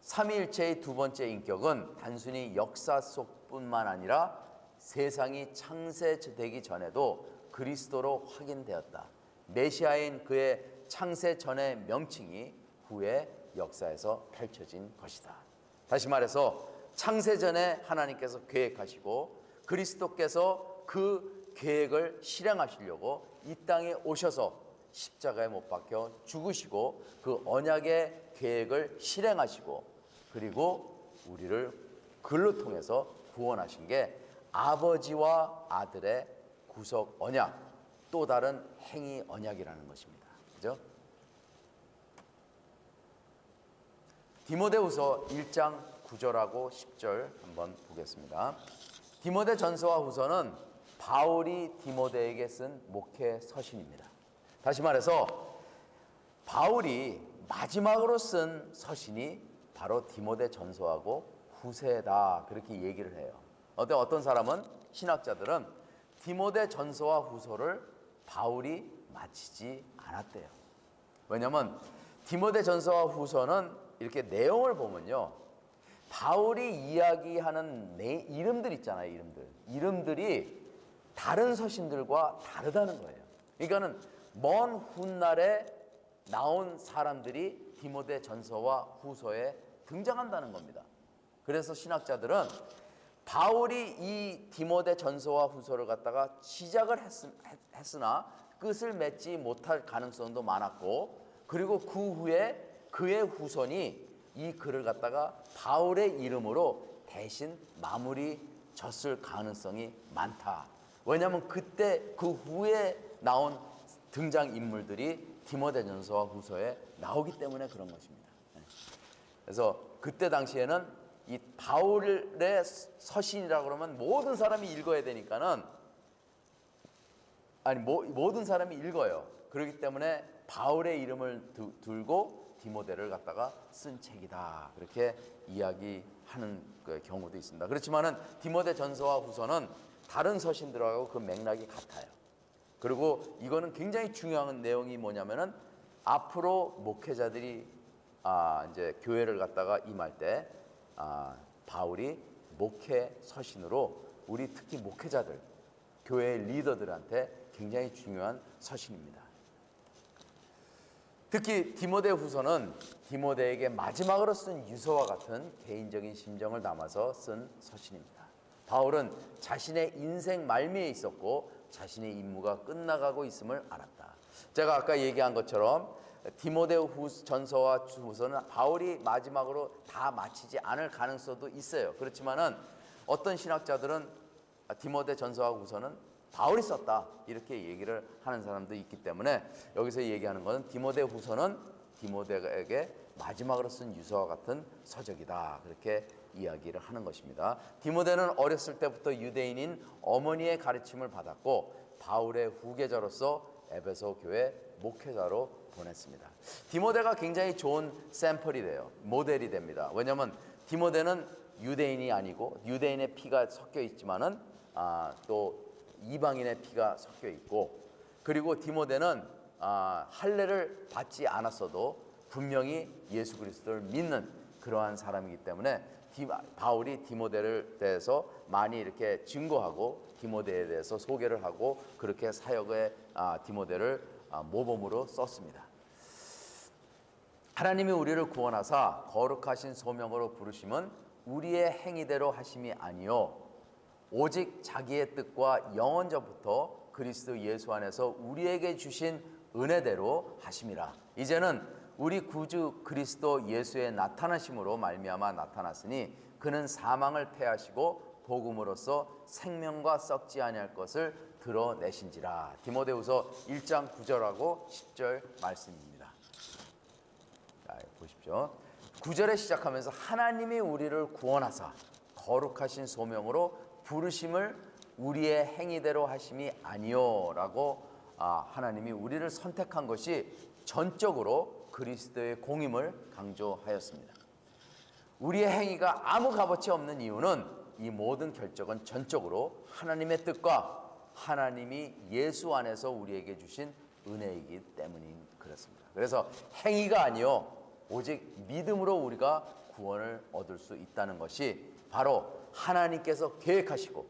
삼위일체의 두 번째 인격은 단순히 역사 속뿐만 아니라 세상이 창세되기 전에도 그리스도로 확인되었다. 메시아인 그의 창세 전의 명칭이 후에 역사에서 펼쳐진 것이다. 다시 말해서 창세 전에 하나님께서 계획하시고 그리스도께서 그 계획을 실행하시려고 이 땅에 오셔서 십자가에 못 박혀 죽으시고 그 언약의 계획을 실행하시고 그리고 우리를 그를 통해서 구원하신 게 아버지와 아들의 구속 언약, 또 다른 행위 언약이라는 것입니다. 그죠? 디모데후서 1장 9절하고 10절 한번 보겠습니다. 디모데 전서와 후서는 바울이 디모데에게 쓴 목회 서신입니다. 다시 말해서 바울이 마지막으로 쓴 서신이 바로 디모데 전서하고 후서다 그렇게 얘기를 해요. 어떤 사람은 신학자들은 디모데 전서와 후서를 바울이 마치지 않았대요. 왜냐하면 디모데 전서와 후서는 이렇게 내용을 보면요, 바울이 이야기하는 이름들 있잖아요. 이름들이 다른 서신들과 다르다는 거예요. 그러니까는 먼 훗날에 나온 사람들이 디모데 전서와 후서에 등장한다는 겁니다. 그래서 신학자들은 바울이 이 디모데 전서와 후서를 갖다가 시작을 했으나 끝을 맺지 못할 가능성도 많았고, 그리고 그 후에 그의 후손이 이 글을 갖다가 바울의 이름으로 대신 마무리 졌을 가능성이 많다. 왜냐하면 그때 그 후에 나온 등장 인물들이 디모데 전서와 후서에 나오기 때문에 그런 것입니다. 그래서 그때 당시에는 이 바울의 서신이라고 그러면 모든 사람이 읽어야 되니까는 모든 사람이 읽어요. 그렇기 때문에 바울의 이름을 들고 디모데를 갖다가 쓴 책이다. 그렇게 이야기하는 그 경우도 있습니다. 그렇지만은 디모데 전서와 후서는 다른 서신들하고 그 맥락이 같아요. 그리고 이거는 굉장히 중요한 내용이 뭐냐면은 앞으로 목회자들이 이제 교회를 갖다가 임할 때 바울이 목회 서신으로 우리 특히 목회자들, 교회 리더들한테 굉장히 중요한 서신입니다. 특히 디모데 후서는 디모데에게 마지막으로 쓴 유서와 같은 개인적인 심정을 담아서 쓴 서신입니다. 바울은 자신의 인생 말미에 있었고 자신의 임무가 끝나가고 있음을 알았다. 제가 아까 얘기한 것처럼 디모데 전서와 후서는 바울이 마지막으로 다 마치지 않을 가능성도 있어요. 그렇지만은 어떤 신학자들은 디모데 전서와 후서는 바울이 썼다 이렇게 얘기를 하는 사람도 있기 때문에 여기서 얘기하는 것은 디모데 후서는 디모데에게 마지막으로 쓴 유서와 같은 서적이다 그렇게 이야기를 하는 것입니다. 디모데는 어렸을 때부터 유대인인 어머니의 가르침을 받았고 바울의 후계자로서 에베소 교회 목회자로 보냈습니다. 디모데가 굉장히 좋은 샘플이 돼요. 모델이 됩니다. 왜냐하면 디모데는 유대인이 아니고 유대인의 피가 섞여 있지만은 또 이방인의 피가 섞여 있고, 그리고 디모데는 할례를 받지 않았어도 분명히 예수 그리스도를 믿는 그러한 사람이기 때문에 바울이 디모데를 대해서 많이 이렇게 증거하고 디모데에 대해서 소개를 하고 그렇게 사역에 디모데를 모범으로 썼습니다. 하나님이 우리를 구원하사 거룩하신 소명으로 부르심은 우리의 행위대로 하심이 아니요 오직 자기의 뜻과 영원전부터 그리스도 예수 안에서 우리에게 주신 은혜대로 하심이라. 이제는 우리 구주 그리스도 예수의 나타나심으로 말미암아 나타났으니 그는 사망을 패하시고 복음으로써 생명과 썩지 아니할 것을 드러내신지라. 디모데후서 1장 9절하고 10절 말씀입니다. 자, 보십시오. 9절에 시작하면서 하나님이 우리를 구원하사 거룩하신 소명으로 부르심을 우리의 행위대로 하심이 아니요라고 하나님이 우리를 선택한 것이 전적으로 그리스도의 공임을 강조하였습니다. 우리의 행위가 아무 값어치 없는 이유는 이 모든 결정은 전적으로 하나님의 뜻과 하나님이 예수 안에서 우리에게 주신 은혜이기 때문인 그렇습니다. 그래서 행위가 아니요 오직 믿음으로 우리가 구원을 얻을 수 있다는 것이 바로 하나님께서 계획하시고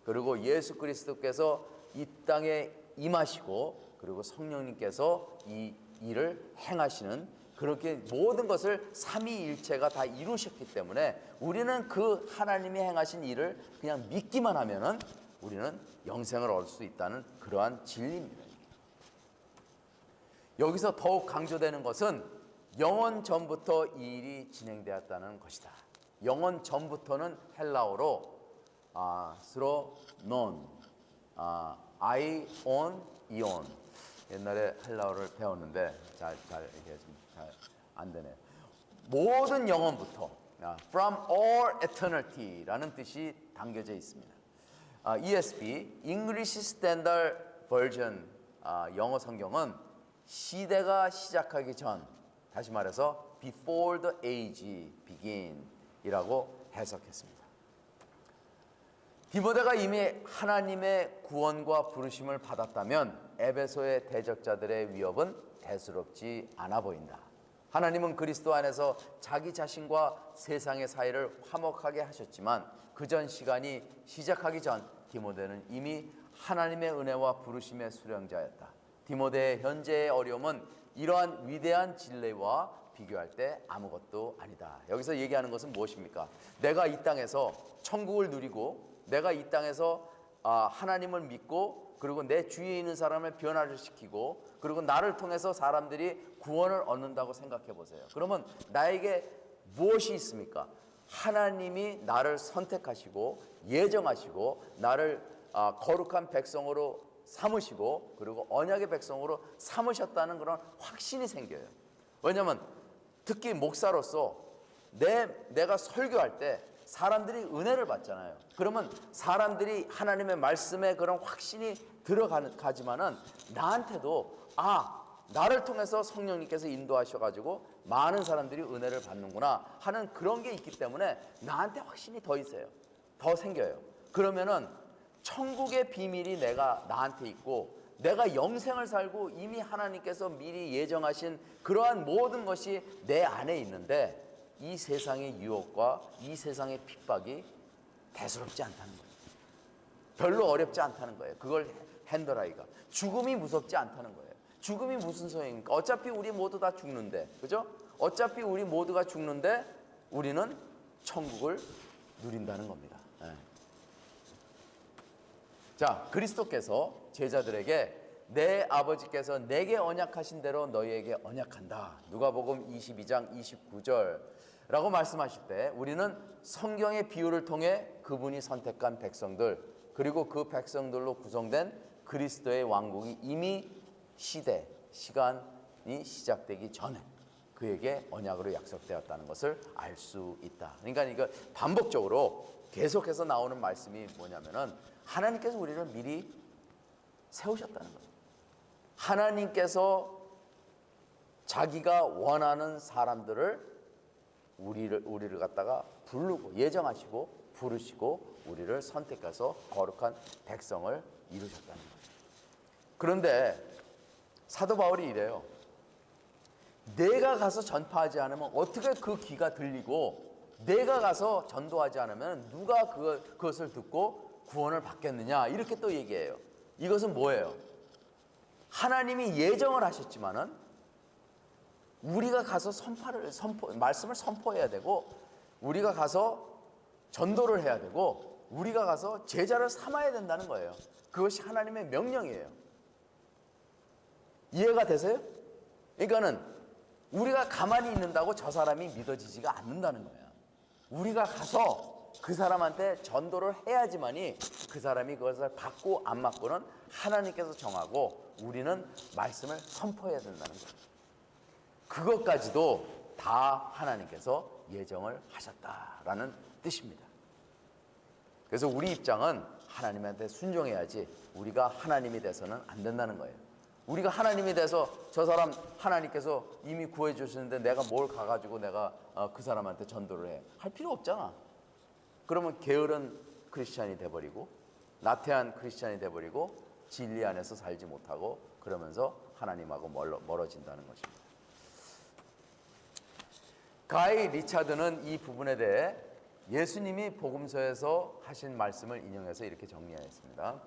그리고 예수 그리스도께서 이 땅에 임하시고 그리고 성령님께서 이 일을 행하시는 그렇게 모든 것을 삼위일체가 다 이루셨기 때문에 우리는 그 하나님이 행하신 일을 그냥 믿기만 하면은 우리는 영생을 얻을 수 있다는 그러한 진리입니다. 여기서 더욱 강조되는 것은 영원 전부터 이 일이 진행되었다는 것이다. 영원 전부터는 헬라어로 스로논, 아이온, 이온. 옛날에 헬라어를 배웠는데 잘 이게 좀 잘 안 되네요. 모든 영원부터 from all eternity라는 뜻이 담겨져 있습니다. ESV English Standard Version 영어 성경은 시대가 시작하기 전, 다시 말해서 before the age begin 이라고 해석했습니다. 디모데가 이미 하나님의 구원과 부르심을 받았다면 에베소의 대적자들의 위협은 대수롭지 않아 보인다. 하나님은 그리스도 안에서 자기 자신과 세상의 사이를 화목하게 하셨지만 그 전 시간이 시작하기 전 디모데는 이미 하나님의 은혜와 부르심의 수령자였다. 디모데의 현재의 어려움은 이러한 위대한 진리와 비교할 때 아무것도 아니다. 여기서 얘기하는 것은 무엇입니까? 내가 이 땅에서 천국을 누리고 내가 이 땅에서 하나님을 믿고 그리고 내 주위에 있는 사람을 변화를 시키고 그리고 나를 통해서 사람들이 구원을 얻는다고 생각해 보세요. 그러면 나에게 무엇이 있습니까? 하나님이 나를 선택하시고 예정하시고 나를 거룩한 백성으로 삼으시고 그리고 언약의 백성으로 삼으셨다는 그런 확신이 생겨요. 왜냐하면 특히 목사로서 내가 설교할 때 사람들이 은혜를 받잖아요. 그러면 사람들이 하나님의 말씀에 그런 확신이 들어가지만은 나한테도 나를 통해서 성령님께서 인도하셔가지고 많은 사람들이 은혜를 받는구나 하는 그런 게 있기 때문에 나한테 확신이 더 있어요. 더 생겨요. 그러면은 천국의 비밀이 나한테 있고 내가 영생을 살고 이미 하나님께서 미리 예정하신 그러한 모든 것이 내 안에 있는데 이 세상의 유혹과 이 세상의 핍박이 대수롭지 않다는 거예요. 별로 어렵지 않다는 거예요. 그걸 핸들하기가. 죽음이 무섭지 않다는 거예요. 죽음이 무슨 소용입니까? 어차피 우리 모두 다 죽는데, 그죠? 어차피 우리 모두가 죽는데 우리는 천국을 누린다는 겁니다. 네. 자, 그리스도께서 제자들에게 내 아버지께서 내게 언약하신 대로 너희에게 언약한다. 누가복음 22장 29절라고 말씀하실 때 우리는 성경의 비유를 통해 그분이 선택한 백성들 그리고 그 백성들로 구성된 그리스도의 왕국이 이미 시간이 시작되기 전에 그에게 언약으로 약속되었다는 것을 알 수 있다. 그러니까 이거 반복적으로 계속해서 나오는 말씀이 뭐냐면은 하나님께서 우리를 미리 세우셨다는 거예요. 하나님께서 자기가 원하는 사람들을 우리를 갖다가 부르고 예정하시고 부르시고 우리를 선택해서 거룩한 백성을 이루셨다는 거예요. 그런데 사도 바울이 이래요. 내가 가서 전파하지 않으면 어떻게 그 귀가 들리고 내가 가서 전도하지 않으면 누가 그것을 듣고 구원을 받겠느냐 이렇게 또 얘기해요. 이것은 뭐예요? 하나님이 예정을 하셨지만은 우리가 가서 말씀을 선포해야 되고 우리가 가서 전도를 해야 되고 우리가 가서 제자를 삼아야 된다는 거예요. 그것이 하나님의 명령이에요. 이해가 되세요? 그러니까는 우리가 가만히 있는다고 저 사람이 믿어지지가 않는다는 거야. 우리가 가서 그 사람한테 전도를 해야지만이 그 사람이 그것을 받고 안 받고는 하나님께서 정하고 우리는 말씀을 선포해야 된다는 거예요. 그것까지도 다 하나님께서 예정을 하셨다라는 뜻입니다. 그래서 우리 입장은 하나님한테 순종해야지 우리가 하나님이 돼서는 안 된다는 거예요. 우리가 하나님이 돼서 저 사람 하나님께서 이미 구해 주시는데 내가 뭘 가가지고 내가 그 사람한테 전도를 해. 할 필요 없잖아. 그러면 게으른 크리스찬이 돼버리고 나태한 크리스찬이 돼버리고 진리 안에서 살지 못하고 그러면서 하나님하고 멀어진다는 것입니다. 가이 리차드는 이 부분에 대해 예수님이 복음서에서 하신 말씀을 인용해서 이렇게 정리하였습니다.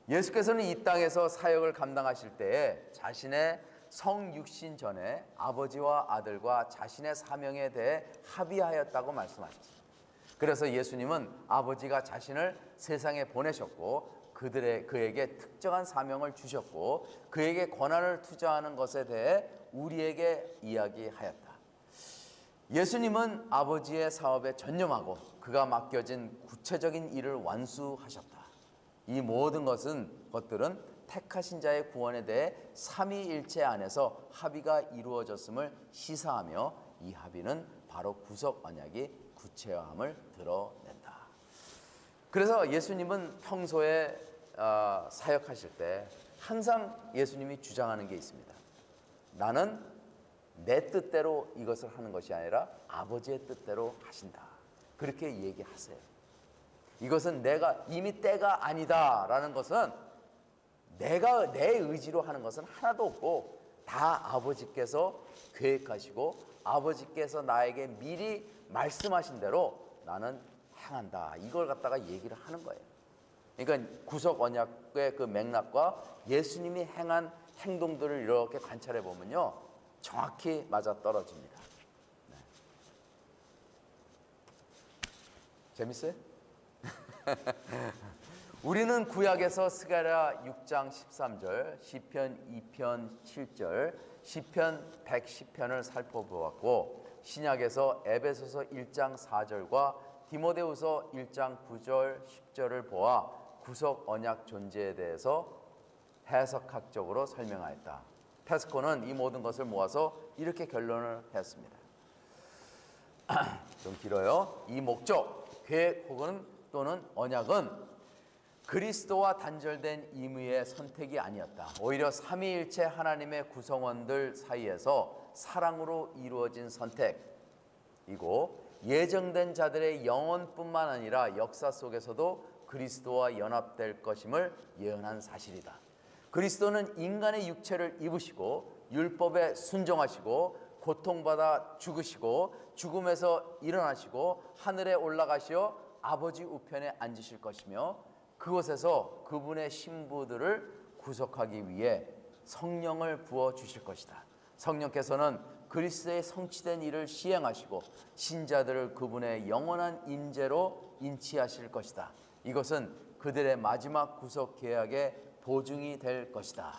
예수께서는 이 땅에서 사역을 감당하실 때에 자신의 성육신 전에 아버지와 아들과 자신의 사명에 대해 합의하였다고 말씀하셨습니다. 그래서 예수님은 아버지가 자신을 세상에 보내셨고 그에게 특정한 사명을 주셨고 그에게 권한을 투자하는 것에 대해 우리에게 이야기하였다. 예수님은 아버지의 사업에 전념하고 그가 맡겨진 구체적인 일을 완수하셨다. 이 모든 것들은 택하신 자의 구원에 대해 삼위일체 안에서 합의가 이루어졌음을 시사하며 이 합의는 바로 구속 언약이 구체화함을 드러낸다. 그래서 예수님은 평소에 사역하실 때 항상 예수님이 주장하는 게 있습니다. 나는 내 뜻대로 이것을 하는 것이 아니라 아버지의 뜻대로 하신다. 그렇게 얘기하세요. 이것은 내가 이미 때가 아니다라는 것은 내가 내 의지로 하는 것은 하나도 없고 다 아버지께서 계획하시고 아버지께서 나에게 미리 말씀하신 대로 나는 행한다. 이걸 갖다가 얘기를 하는 거예요. 그러니까 구속 언약의 그 맥락과 예수님이 행한 행동들을 이렇게 관찰해 보면요, 정확히 맞아 떨어집니다. 네. 재밌어요? 우리는 구약에서 스가랴 6장 13절, 시편 2편 7절, 시편 110편을 살펴보았고 신약에서 에베소서 1장 4절과 디모데후서 1장 9절 10절을 보아 구속 언약 존재에 대해서 해석학적으로 설명하였다. 페스코는 이 모든 것을 모아서 이렇게 결론을 했습니다. 좀 길어요. 이 목적, 계획 혹은 또는 언약은 그리스도와 단절된 임의의 선택이 아니었다. 오히려 삼위일체 하나님의 구성원들 사이에서 사랑으로 이루어진 선택이고, 예정된 자들의 영혼뿐만 아니라 역사 속에서도 그리스도와 연합될 것임을 예언한 사실이다. 그리스도는 인간의 육체를 입으시고 율법에 순종하시고 고통받아 죽으시고 죽음에서 일어나시고 하늘에 올라가시어 아버지 우편에 앉으실 것이며, 그곳에서 그분의 신부들을 구속하기 위해 성령을 부어주실 것이다. 성령께서는 그리스도의 성취된 일을 시행하시고 신자들을 그분의 영원한 임재로 인치하실 것이다. 이것은 그들의 마지막 구속 계약의 보증이 될 것이다.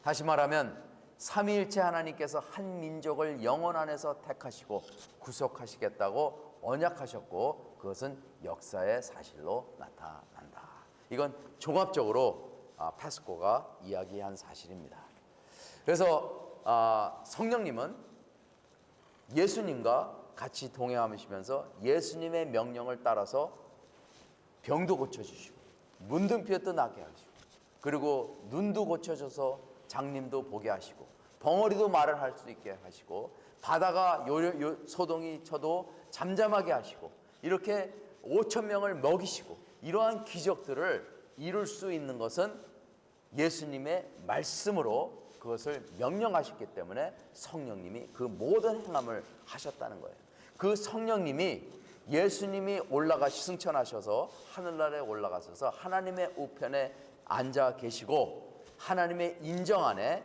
다시 말하면 삼위일체 하나님께서 한 민족을 영혼 안에서 택하시고 구속하시겠다고 언약하셨고, 그것은 역사의 사실로 나타난다. 이건 종합적으로 파스코가 이야기한 사실입니다. 그래서 성령님은 예수님과 같이 동행하시면서 예수님의 명령을 따라서 병도 고쳐주시고 문둥병도 나게 하시고, 그리고 눈도 고쳐져서 장님도 보게 하시고 벙어리도 말을 할 수 있게 하시고 바다가 소동이 쳐도 잠잠하게 하시고 이렇게 5천 명을 먹이시고, 이러한 기적들을 이룰 수 있는 것은 예수님의 말씀으로 그것을 명령하셨기 때문에 성령님이 그 모든 행함을 하셨다는 거예요. 그 성령님이 예수님이 승천하셔서 하늘나라에 올라가셔서 하나님의 우편에 앉아 계시고 하나님의 인정 안에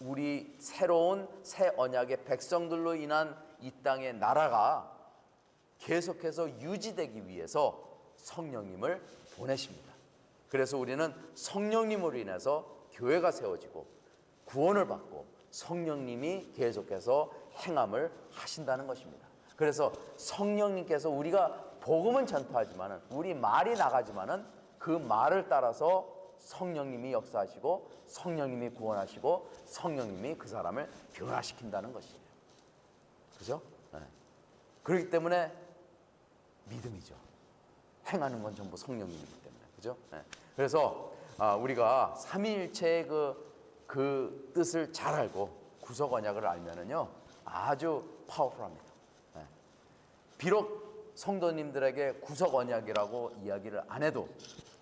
우리 새로운 새 언약의 백성들로 인한 이 땅의 나라가 계속해서 유지되기 위해서 성령님을 보내십니다. 그래서 우리는 성령님으로 인해서 교회가 세워지고 구원을 받고 성령님이 계속해서 행함을 하신다는 것입니다. 그래서 성령님께서 우리가 복음은 전파하지만은 우리 말이 나가지만은 그 말을 따라서 성령님이 역사하시고 성령님이 구원하시고 성령님이 그 사람을 변화시킨다는 것이에요. 그죠? 네. 그렇기 때문에 믿음이죠. 행하는 건 전부 성령님이기 때문에. 그죠? 네. 그래서 우리가 삼위일체의 그 뜻을 잘 알고 구속 언약을 알면은요 아주 파워풀합니다. 네. 비록 성도님들에게 구속 언약이라고 이야기를 안 해도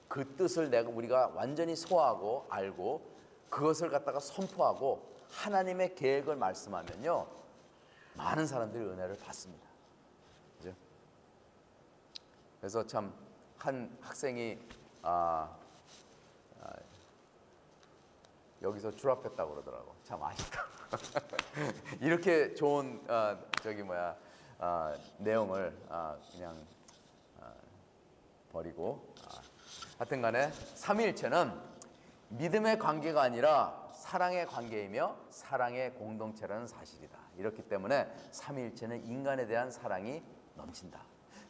그 뜻을 우리가 완전히 소화하고 알고 그것을 갖다가 선포하고 하나님의 계획을 말씀하면요 많은 사람들이 은혜를 받습니다. 그죠? 그래서 참 한 학생이 여기서 졸업했다고 그러더라고. 참 아쉽다. 이렇게 좋은 내용을 그냥 버리고 하여튼간에 삼위일체는 믿음의 관계가 아니라 사랑의 관계이며 사랑의 공동체라는 사실이다. 이렇기 때문에 삼위일체는 인간에 대한 사랑이 넘친다.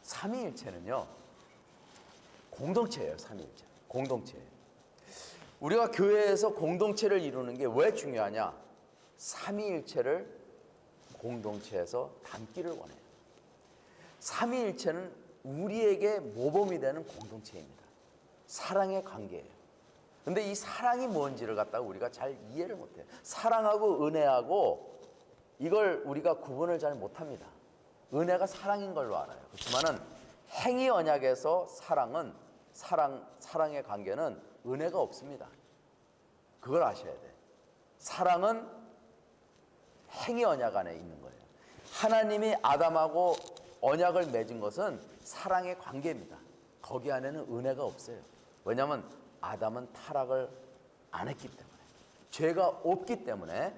삼위일체는요 공동체예요. 삼위일체 공동체예요. 우리가 교회에서 공동체를 이루는 게 왜 중요하냐? 삼위일체를 공동체에서 담기를 원해요. 삼위일체는 우리에게 모범이 되는 공동체입니다. 사랑의 관계예요. 근데 이 사랑이 뭔지를 갖다가 우리가 잘 이해를 못해요. 사랑하고 은혜하고 이걸 우리가 구분을 잘 못합니다. 은혜가 사랑인 걸로 알아요. 그렇지만은 행위 언약에서 사랑의 관계는 은혜가 없습니다. 그걸 아셔야 돼. 사랑은 행위 언약 안에 있는 거예요. 하나님이 아담하고 언약을 맺은 것은 사랑의 관계입니다. 거기 안에는 은혜가 없어요. 왜냐하면 아담은 타락을 안 했기 때문에, 죄가 없기 때문에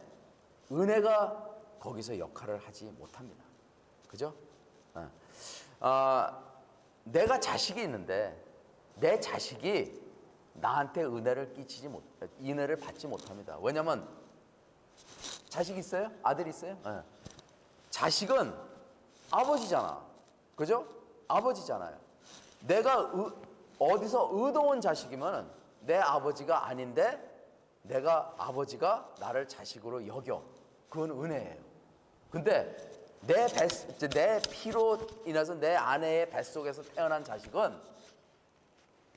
은혜가 거기서 역할을 하지 못합니다. 그죠? 내가 자식이 있는데 내 자식이 나한테 은혜를 받지 못합니다. 왜냐면 자식 있어요? 아들 있어요? 네. 자식은 아버지잖아. 그죠? 아버지잖아요. 내가 어디서 의도온 자식이면 내 아버지가 아닌데 아버지가 나를 자식으로 여겨. 그건 은혜예요. 근데 내 피로 인해서 내 아내의 뱃속에서 태어난 자식은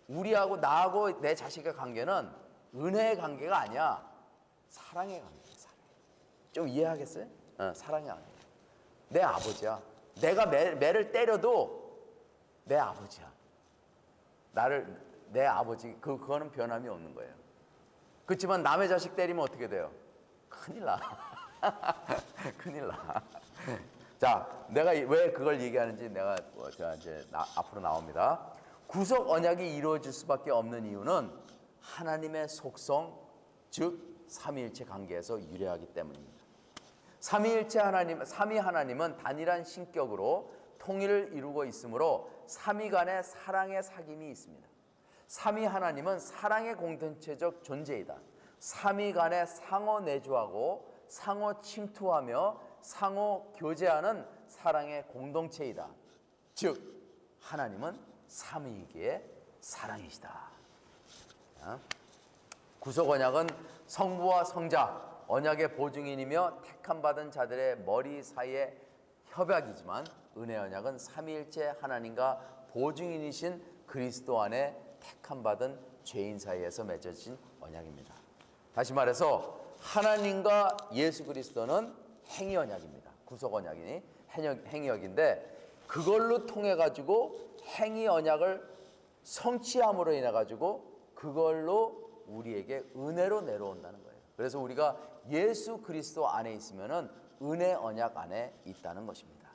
우리하고 나하고 내 자식의 관계는 은혜의 관계가 아니야. 사랑의 관계야. 사랑. 좀 이해하겠어요? 사랑의 관계. 내 아버지야. 내가 매를 때려도 내 아버지야. 내 아버지, 그거는 변함이 없는 거예요. 그렇지만 남의 자식 때리면 어떻게 돼요? 큰일 나. 큰일 나. 자, 내가 왜 그걸 얘기하는지 내가 이제 앞으로 나옵니다. 구속 언약이 이루어질 수밖에 없는 이유는 하나님의 속성, 즉 삼위일체 관계에서 유래하기 때문입니다. 삼위 하나님은 단일한 신격으로 통일을 이루고 있으므로 삼위 간의 사랑의 사귐이 있습니다. 삼위 하나님은 사랑의 공동체적 존재이다. 삼위 간에 상호 내주하고 상호 침투하며 상호 교제하는 사랑의 공동체이다. 즉 하나님은 삼위이기에 사랑이시다. 구속 언약은 성부와 성자, 언약의 보증인이며 택함받은 자들의 머리 사이의 협약이지만 은혜 언약은 삼위일체 하나님과 보증인이신 그리스도 안에 택함받은 죄인 사이에서 맺어진 언약입니다. 다시 말해서 하나님과 예수 그리스도는 행위 언약입니다. 구속 언약이니 행위 언약인데 그걸로 통해 가지고 행위 언약을 성취함으로 인해 가지고 그걸로 우리에게 은혜로 내려온다는 거예요. 그래서 우리가 예수 그리스도 안에 있으면은 은혜 언약 안에 있다는 것입니다.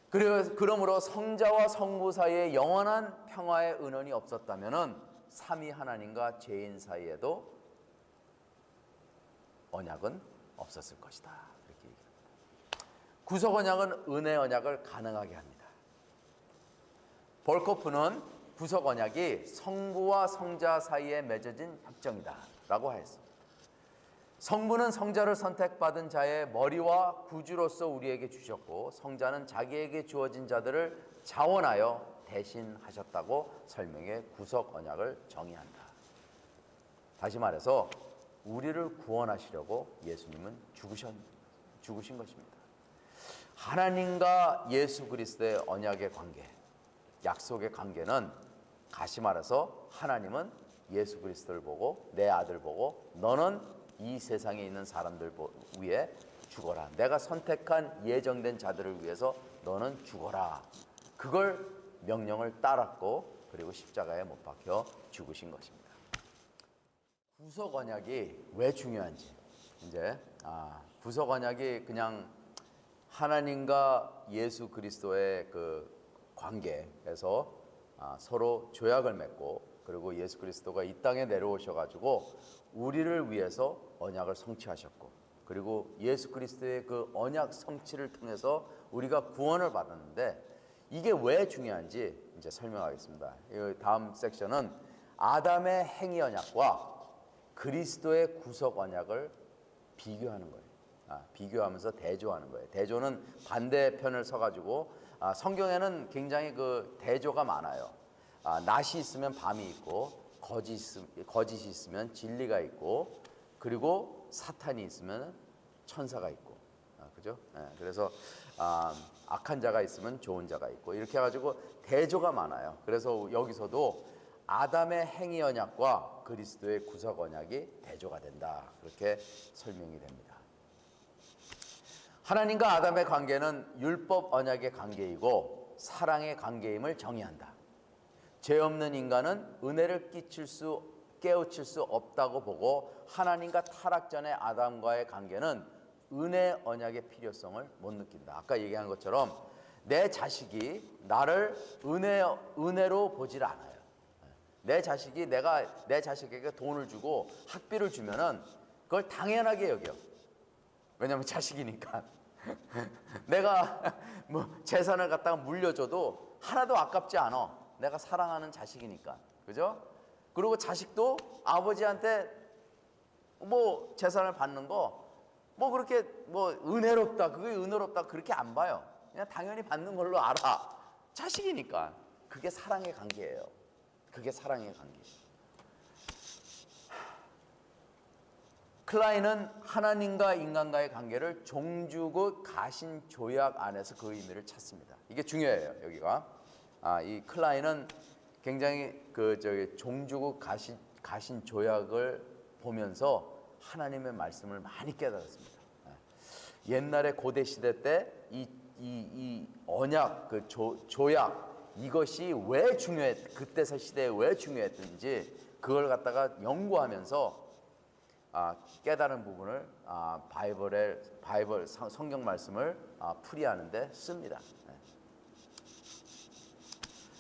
그러므로 성자와 성부 사이에 영원한 평화의 은원이 없었다면은 삼위 하나님과 죄인 사이에도 언약은 없었을 것이다. 이렇게 얘기합니다. 구속 언약은 은혜 언약을 가능하게 합니다. 볼코프는 구속 언약이 성부와 성자 사이에 맺어진 협정이다라고 하였습니다. 성부는 성자를 선택받은 자의 머리와 구주로서 우리에게 주셨고 성자는 자기에게 주어진 자들을 자원하여 대신하셨다고 설명해 구속 언약을 정의한다. 다시 말해서 우리를 구원하시려고 예수님은 죽으신 것입니다. 하나님과 예수 그리스도의 언약의 관계, 약속의 관계는 다시 말해서 하나님은 예수 그리스도를 보고 내 아들 보고 너는 이 세상에 있는 사람들 위해 죽어라. 내가 선택한 예정된 자들을 위해서 너는 죽어라. 그걸 명령을 따랐고 그리고 십자가에 못 박혀 죽으신 것입니다. 구속 언약이 왜 중요한지 이제 구속 언약이 그냥 하나님과 예수 그리스도의 그 관계에서 서로 조약을 맺고 그리고 예수 그리스도가 이 땅에 내려오셔가지고 우리를 위해서 언약을 성취하셨고 그리고 예수 그리스도의 그 언약 성취를 통해서 우리가 구원을 받았는데 이게 왜 중요한지 이제 설명하겠습니다. 이 다음 섹션은 아담의 행위 언약과 그리스도의 구속 언약을 비교하는 거예요. 비교하면서 대조하는 거예요. 대조는 반대편을 서가지고 성경에는 굉장히 그 대조가 많아요. 낮이 있으면 밤이 있고 거짓이 있으면 진리가 있고 그리고 사탄이 있으면 천사가 있고 그죠? 그래서 악한 자가 있으면 좋은 자가 있고 이렇게 해가지고 대조가 많아요. 그래서 여기서도 아담의 행위 언약과 그리스도의 구속 언약이 대조가 된다. 그렇게 설명이 됩니다. 하나님과 아담의 관계는 율법 언약의 관계이고 사랑의 관계임을 정의한다. 죄 없는 인간은 은혜를 깨우칠 수 없다고 보고 하나님과 타락 전의 아담과의 관계는 은혜 언약의 필요성을 못 느낀다. 아까 얘기한 것처럼 내 자식이 나를 은혜로 보질 않아요. 내 자식이 내 자식에게 돈을 주고 학비를 주면은 그걸 당연하게 여겨. 왜냐하면 자식이니까. 내가 뭐 재산을 갖다가 물려줘도 하나도 아깝지 않아. 내가 사랑하는 자식이니까. 그죠? 그리고 자식도 아버지한테 뭐 재산을 받는 거 뭐 그렇게 뭐 은혜롭다. 그게 은혜롭다. 그렇게 안 봐요. 그냥 당연히 받는 걸로 알아. 자식이니까. 그게 사랑의 관계예요. 그게 사랑의 관계. 클라인은 하나님과 인간과의 관계를 종주국 가신 조약 안에서 그 의미를 찾습니다. 이게 중요해요. 여기가 이 클라인은 굉장히 종주국 가신 조약을 보면서 하나님의 말씀을 많이 깨달았습니다. 옛날에 고대 시대 때 이 언약, 조약, 이것이 왜 그때 시대에 왜 중요했던지 그걸 갖다가 연구하면서 깨달은 부분을 바이블 성경 말씀을 풀이하는데 씁니다.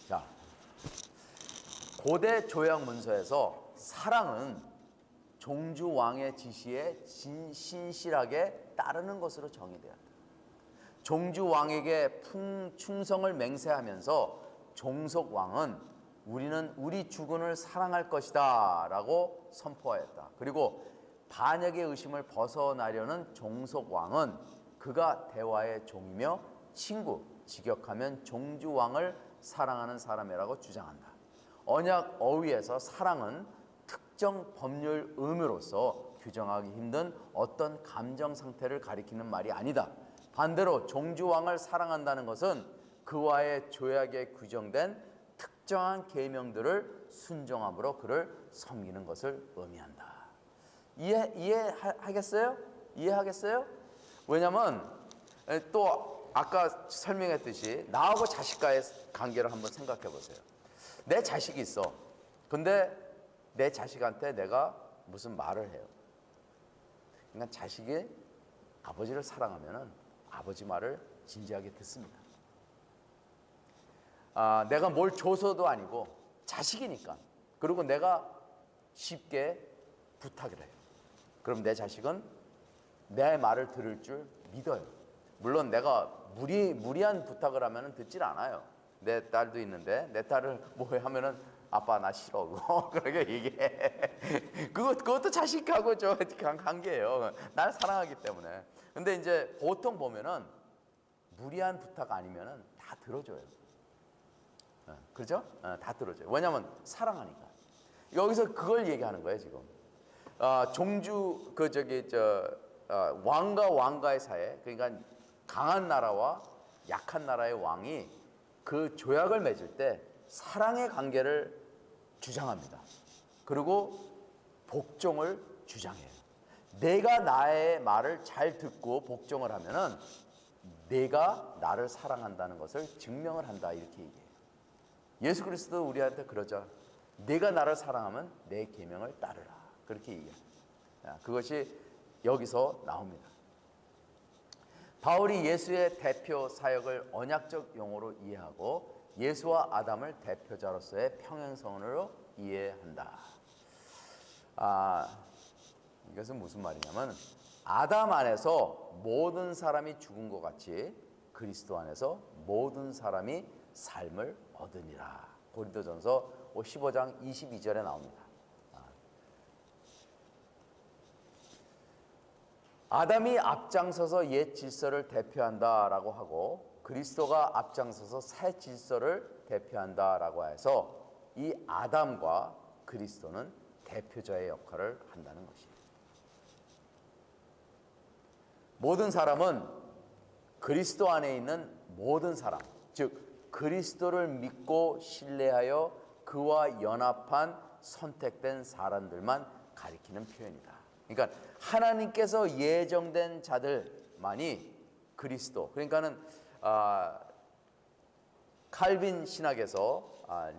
자, 고대 조약 문서에서 사랑은 종주 왕의 지시에 신실하게 따르는 것으로 정의되었다. 종주 왕에게 충성을 맹세하면서 종속 왕은 우리는 우리 주군을 사랑할 것이다 라고 선포하였다. 그리고 반역의 의심을 벗어나려는 종속 왕은 그가 대화의 종이며 친구, 직역하면 종주 왕을 사랑하는 사람이라고 주장한다. 언약 어휘에서 사랑은 특정 법률 의무로서 규정하기 힘든 어떤 감정 상태를 가리키는 말이 아니다. 반대로 종주왕을 사랑한다는 것은 그와의 조약에 규정된 특정한 계명들을 순종함으로 그를 섬기는 것을 의미한다. 이해하겠어요? 이해하겠어요? 왜냐하면 또 아까 설명했듯이 나하고 자식과의 관계를 한번 생각해 보세요. 내 자식이 있어. 근데 내 자식한테 내가 무슨 말을 해요. 그러니까 자식이 아버지를 사랑하면은 아버지 말을 진지하게 듣습니다. 내가 뭘 줘서도 아니고 자식이니까. 그리고 내가 쉽게 부탁을 해요. 그럼 내 자식은 내 말을 들을 줄 믿어요. 물론 내가 무리한 부탁을 하면은 듣질 않아요. 내 딸도 있는데 내 딸을 뭐 하면은 아빠 나 싫어 그렇게 얘기해. 그것도 자식하고 저 관계예요. 날 사랑하기 때문에. 근데 이제 보통 보면은 무리한 부탁 아니면은 다 들어줘요. 그렇죠? 다 들어줘요. 왜냐면 사랑하니까. 여기서 그걸 얘기하는 거예요 지금. 종주 왕과 왕가의 사이, 그러니까 강한 나라와 약한 나라의 왕이 그 조약을 맺을 때 사랑의 관계를 주장합니다. 그리고 복종을 주장해요. 내가 나의 말을 잘 듣고 복종을 하면은 내가 나를 사랑한다는 것을 증명을 한다 이렇게 얘기해요. 예수 그리스도 우리한테 그러죠. 내가 나를 사랑하면 내 계명을 따르라 그렇게 얘기해요. 그것이 여기서 나옵니다. 바울이 예수의 대표 사역을 언약적 용어로 이해하고 예수와 아담을 대표자로서의 평행선으로 이해한다. 이것은 무슨 말이냐면 아담 안에서 모든 사람이 죽은 것 같이 그리스도 안에서 모든 사람이 삶을 얻으니라. 고린도전서 15장 22절에 나옵니다. 아담이 앞장서서 옛 질서를 대표한다라고 하고 그리스도가 앞장서서 새 질서를 대표한다라고 해서 이 아담과 그리스도는 대표자의 역할을 한다는 것이에요. 모든 사람은 그리스도 안에 있는 모든 사람, 즉 그리스도를 믿고 신뢰하여 그와 연합한 선택된 사람들만 가리키는 표현이다. 그러니까 하나님께서 예정된 자들만이 그리스도. 그러니까는 칼빈 신학에서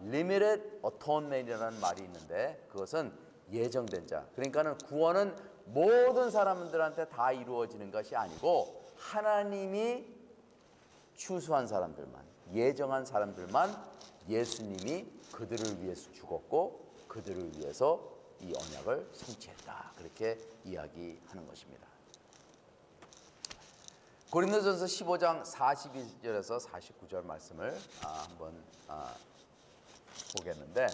limited atonement이라는 말이 있는데 그것은 예정된 자. 그러니까는 구원은 모든 사람들한테 다 이루어지는 것이 아니고 하나님이 추수한 사람들만, 예정한 사람들만 예수님이 그들을 위해서 죽었고 그들을 위해서 이 언약을 성취했다. 그렇게 이야기하는 것입니다. 고린도전서 15장 42절에서 49절 말씀을 한번 보겠는데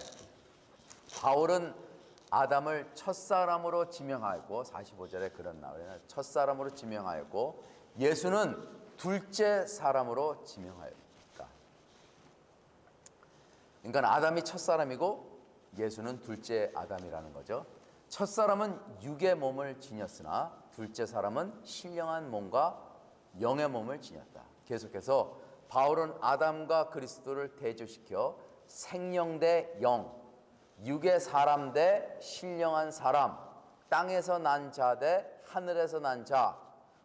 바울은 아담을 첫사람으로 지명하였고 45절에 그런 나와요. 첫사람으로 지명하였고 예수는 둘째 사람으로 지명하였다. 그러니까 아담이 첫사람이고 예수는 둘째 아담이라는 거죠. 첫사람은 육의 몸을 지녔으나 둘째 사람은 신령한 몸과 영의 몸을 지녔다. 계속해서 바울은 아담과 그리스도를 대조시켜 생명 대 영, 육의 사람 대 신령한 사람, 땅에서 난 자 대 하늘에서 난 자,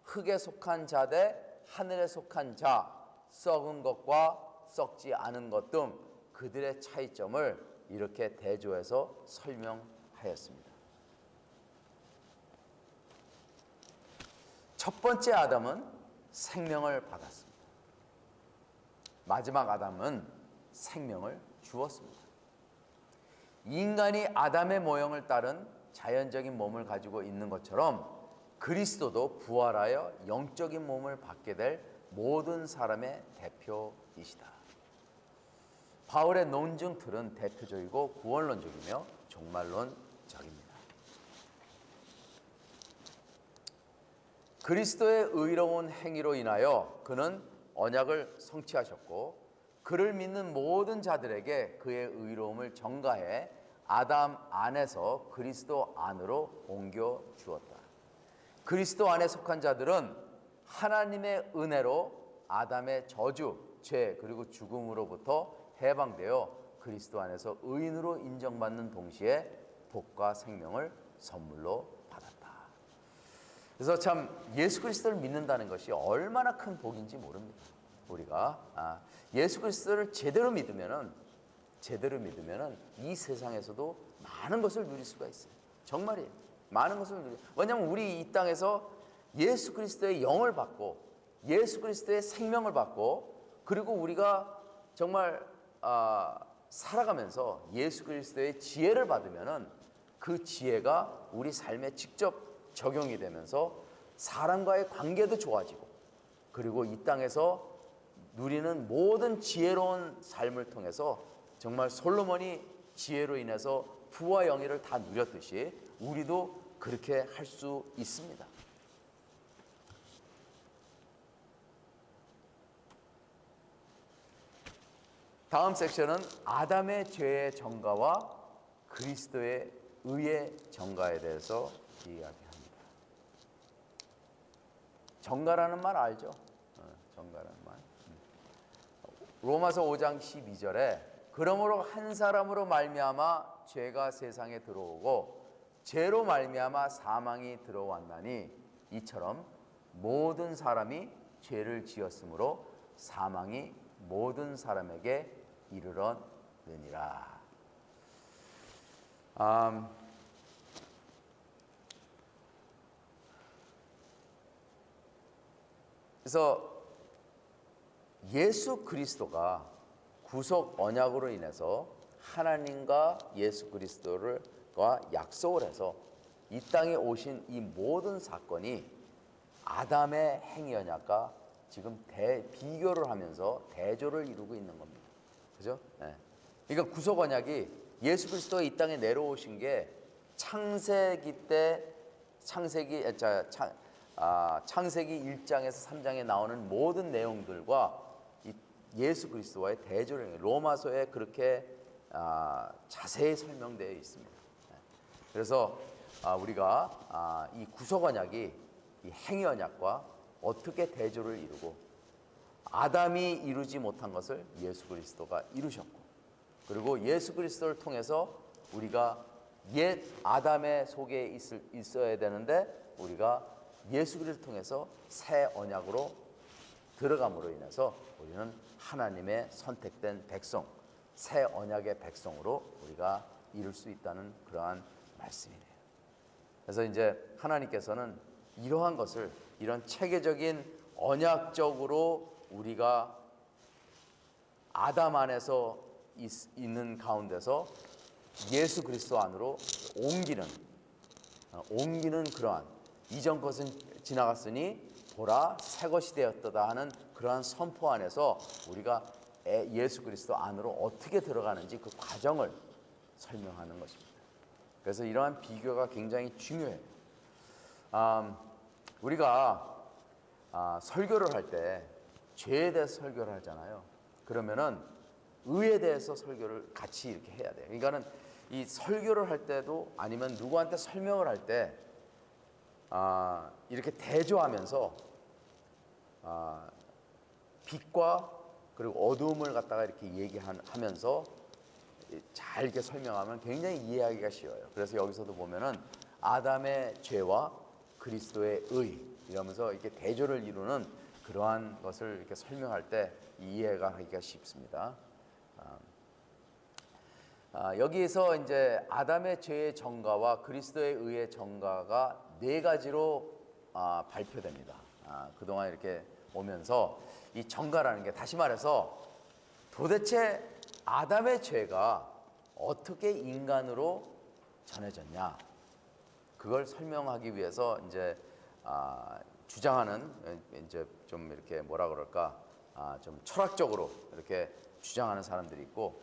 흙에 속한 자 대 하늘에 속한 자, 썩은 것과 썩지 않은 것 등 그들의 차이점을 이렇게 대조해서 설명하였습니다. 첫 번째 아담은 생명을 받았습니다. 마지막 아담은 생명을 주었습니다. 인간이 아담의 모형을 따른 자연적인 몸을 가지고 있는 것처럼 그리스도도 부활하여 영적인 몸을 받게 될 모든 사람의 대표이시다. 바울의 논증 틀은 대표적이고 구원론적이며 종말론적입니다. 그리스도의 의로운 행위로 인하여 그는 언약을 성취하셨고 그를 믿는 모든 자들에게 그의 의로움을 전가해 아담 안에서 그리스도 안으로 옮겨 주었다. 그리스도 안에 속한 자들은 하나님의 은혜로 아담의 저주, 죄 그리고 죽음으로부터 해방되어 그리스도 안에서 의인으로 인정받는 동시에 복과 생명을 선물로 받았다. 그래서 참 예수 그리스도를 믿는다는 것이 얼마나 큰 복인지 모릅니다. 우리가 예수 그리스도를 제대로 믿으면은 이 세상에서도 많은 것을 누릴 수가 있어요. 정말이에요. 많은 것을 누려. 왜냐하면 우리 이 땅에서 예수 그리스도의 영을 받고 예수 그리스도의 생명을 받고 그리고 우리가 정말 살아가면서 예수 그리스도의 지혜를 받으면은 그 지혜가 우리 삶에 직접 적용이 되면서 사람과의 관계도 좋아지고 그리고 이 땅에서 누리는 모든 지혜로운 삶을 통해서 정말 솔로몬이 지혜로 인해서 부와 영예를 다 누렸듯이 우리도 그렇게 할 수 있습니다. 다음 섹션은 아담의 죄의 정가와 그리스도의 의의 정가에 대해서 이야기합니다. 정가라는 말 알죠? 정가라는 말. 로마서 5장 12절에 그러므로 한 사람으로 말미암아 죄가 세상에 들어오고 죄로 말미암아 사망이 들어왔나니 이처럼 모든 사람이 죄를 지었으므로 사망이 모든 사람에게 이르렀느니라. 그래서 예수 그리스도가 구속 언약으로 인해서 하나님과 예수 그리스도가 약속을 해서 이 땅에 오신 이 모든 사건이 아담의 행위 언약과 지금 비교를 하면서 대조를 이루고 있는 겁니다. 그죠? 네. 그러니까 구속 언약이 예수 그리스도가 이 땅에 내려오신 게 창세기 1장에서 3장에 나오는 모든 내용들과 이 예수 그리스도와의 대조를 로마서에 그렇게 자세히 설명되어 있습니다. 그래서 우리가 이 구속 언약이 이 행위 언약과 어떻게 대조를 이루고 아담이 이루지 못한 것을 예수 그리스도가 이루셨고 그리고 예수 그리스도를 통해서 우리가 옛 아담의 속에 있어야 되는데 우리가 예수 그리스도를 통해서 새 언약으로 들어감으로 인해서 우리는 하나님의 선택된 백성, 새 언약의 백성으로 우리가 이룰 수 있다는 그러한 말씀이네요. 그래서 이제 하나님께서는 이러한 것을 이런 체계적인 언약적으로 우리가 아담 안에서 있는 가운데서 예수 그리스도 안으로 옮기는 그러한 이전 것은 지나갔으니 보라 새 것이 되었도다 하는 그러한 선포 안에서 우리가 예수 그리스도 안으로 어떻게 들어가는지 그 과정을 설명하는 것입니다. 그래서 이러한 비교가 굉장히 중요해요. 우리가 설교를 할 때 죄에 대해서 설교를 하잖아요. 그러면은 의에 대해서 설교를 같이 이렇게 해야 돼요. 그러니까는 이 설교를 할 때도 아니면 누구한테 설명을 할 때 이렇게 대조하면서 빛과 그리고 어두움을 갖다가 이렇게 얘기하면서 잘 이렇게 설명하면 굉장히 이해하기가 쉬워요. 그래서 여기서도 보면은 아담의 죄와 그리스도의 의 이러면서 이렇게 대조를 이루는 그러한 것을 이렇게 설명할 때 이해가 하기가 쉽습니다. 여기에서 이제 아담의 죄의 정가와 그리스도의 의의 정가가 네 가지로 발표됩니다. 그동안 이렇게 오면서 이 정가라는 게 다시 말해서 도대체 아담의 죄가 어떻게 인간으로 전해졌냐 그걸 설명하기 위해서 이제 주장하는 이제 좀 이렇게 뭐라 그럴까 좀 철학적으로 이렇게 주장하는 사람들이 있고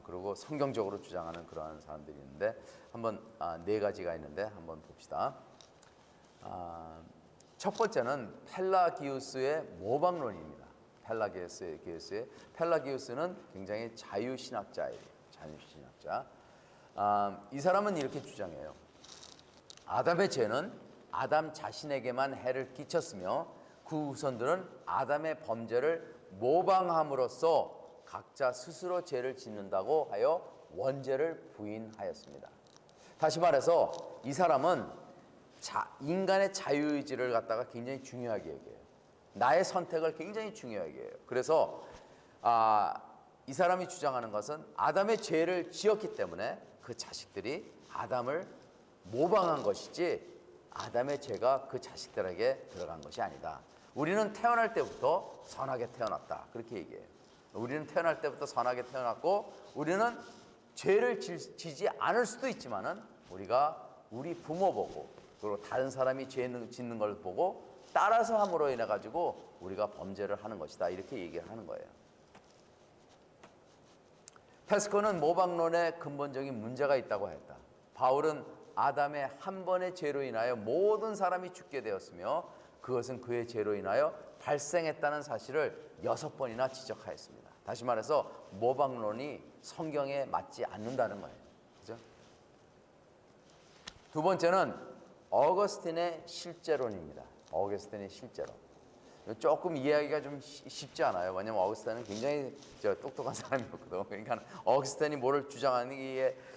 그리고 성경적으로 주장하는 그러한 사람들이 있는데 한번 네 가지가 있는데 한번 봅시다. 첫 번째는 펠라기우스의 모방론입니다. 펠라기우스는 굉장히 자유신학자예요. 자유신학자. 이 사람은 이렇게 주장해요. 아담의 죄는 아담 자신에게만 해를 끼쳤으며 그 후손들은 아담의 범죄를 모방함으로써 각자 스스로 죄를 짓는다고 하여 원죄를 부인하였습니다. 다시 말해서 이 사람은 인간의 자유의지를 갖다가 굉장히 중요하게 얘기해요. 나의 선택을 굉장히 중요하게 해요. 그래서 이 사람이 주장하는 것은 아담의 죄를 지었기 때문에 그 자식들이 아담을 모방한 것이지 아담의 죄가 그 자식들에게 들어간 것이 아니다. 우리는 태어날 때부터 선하게 태어났다. 그렇게 얘기해요. 우리는 태어날 때부터 선하게 태어났고 우리는 죄를 지지 않을 수도 있지만은 우리가 우리 부모 보고 그리고 다른 사람이 죄 짓는 걸 보고 따라서 함으로 인해 가지고 우리가 범죄를 하는 것이다. 이렇게 얘기를 하는 거예요. 페스코는 모방론에 근본적인 문제가 있다고 했다. 바울은 아담의 한 번의 죄로 인하여 모든 사람이 죽게 되었으며 그것은 그의 죄로 인하여 발생했다는 사실을 6번이나 지적하였습니다. 다시 말해서 모방론이 성경에 맞지 않는다는 거예요. 그죠? 두 번째는 어거스틴의 실제론입니다. 어거스틴의 실제론. 조금 이해하기가 좀 쉽지 않아요. 왜냐하면 어거스틴은 굉장히 똑똑한 사람이었거든. 그러니까 어거스틴이 뭐를 주장하는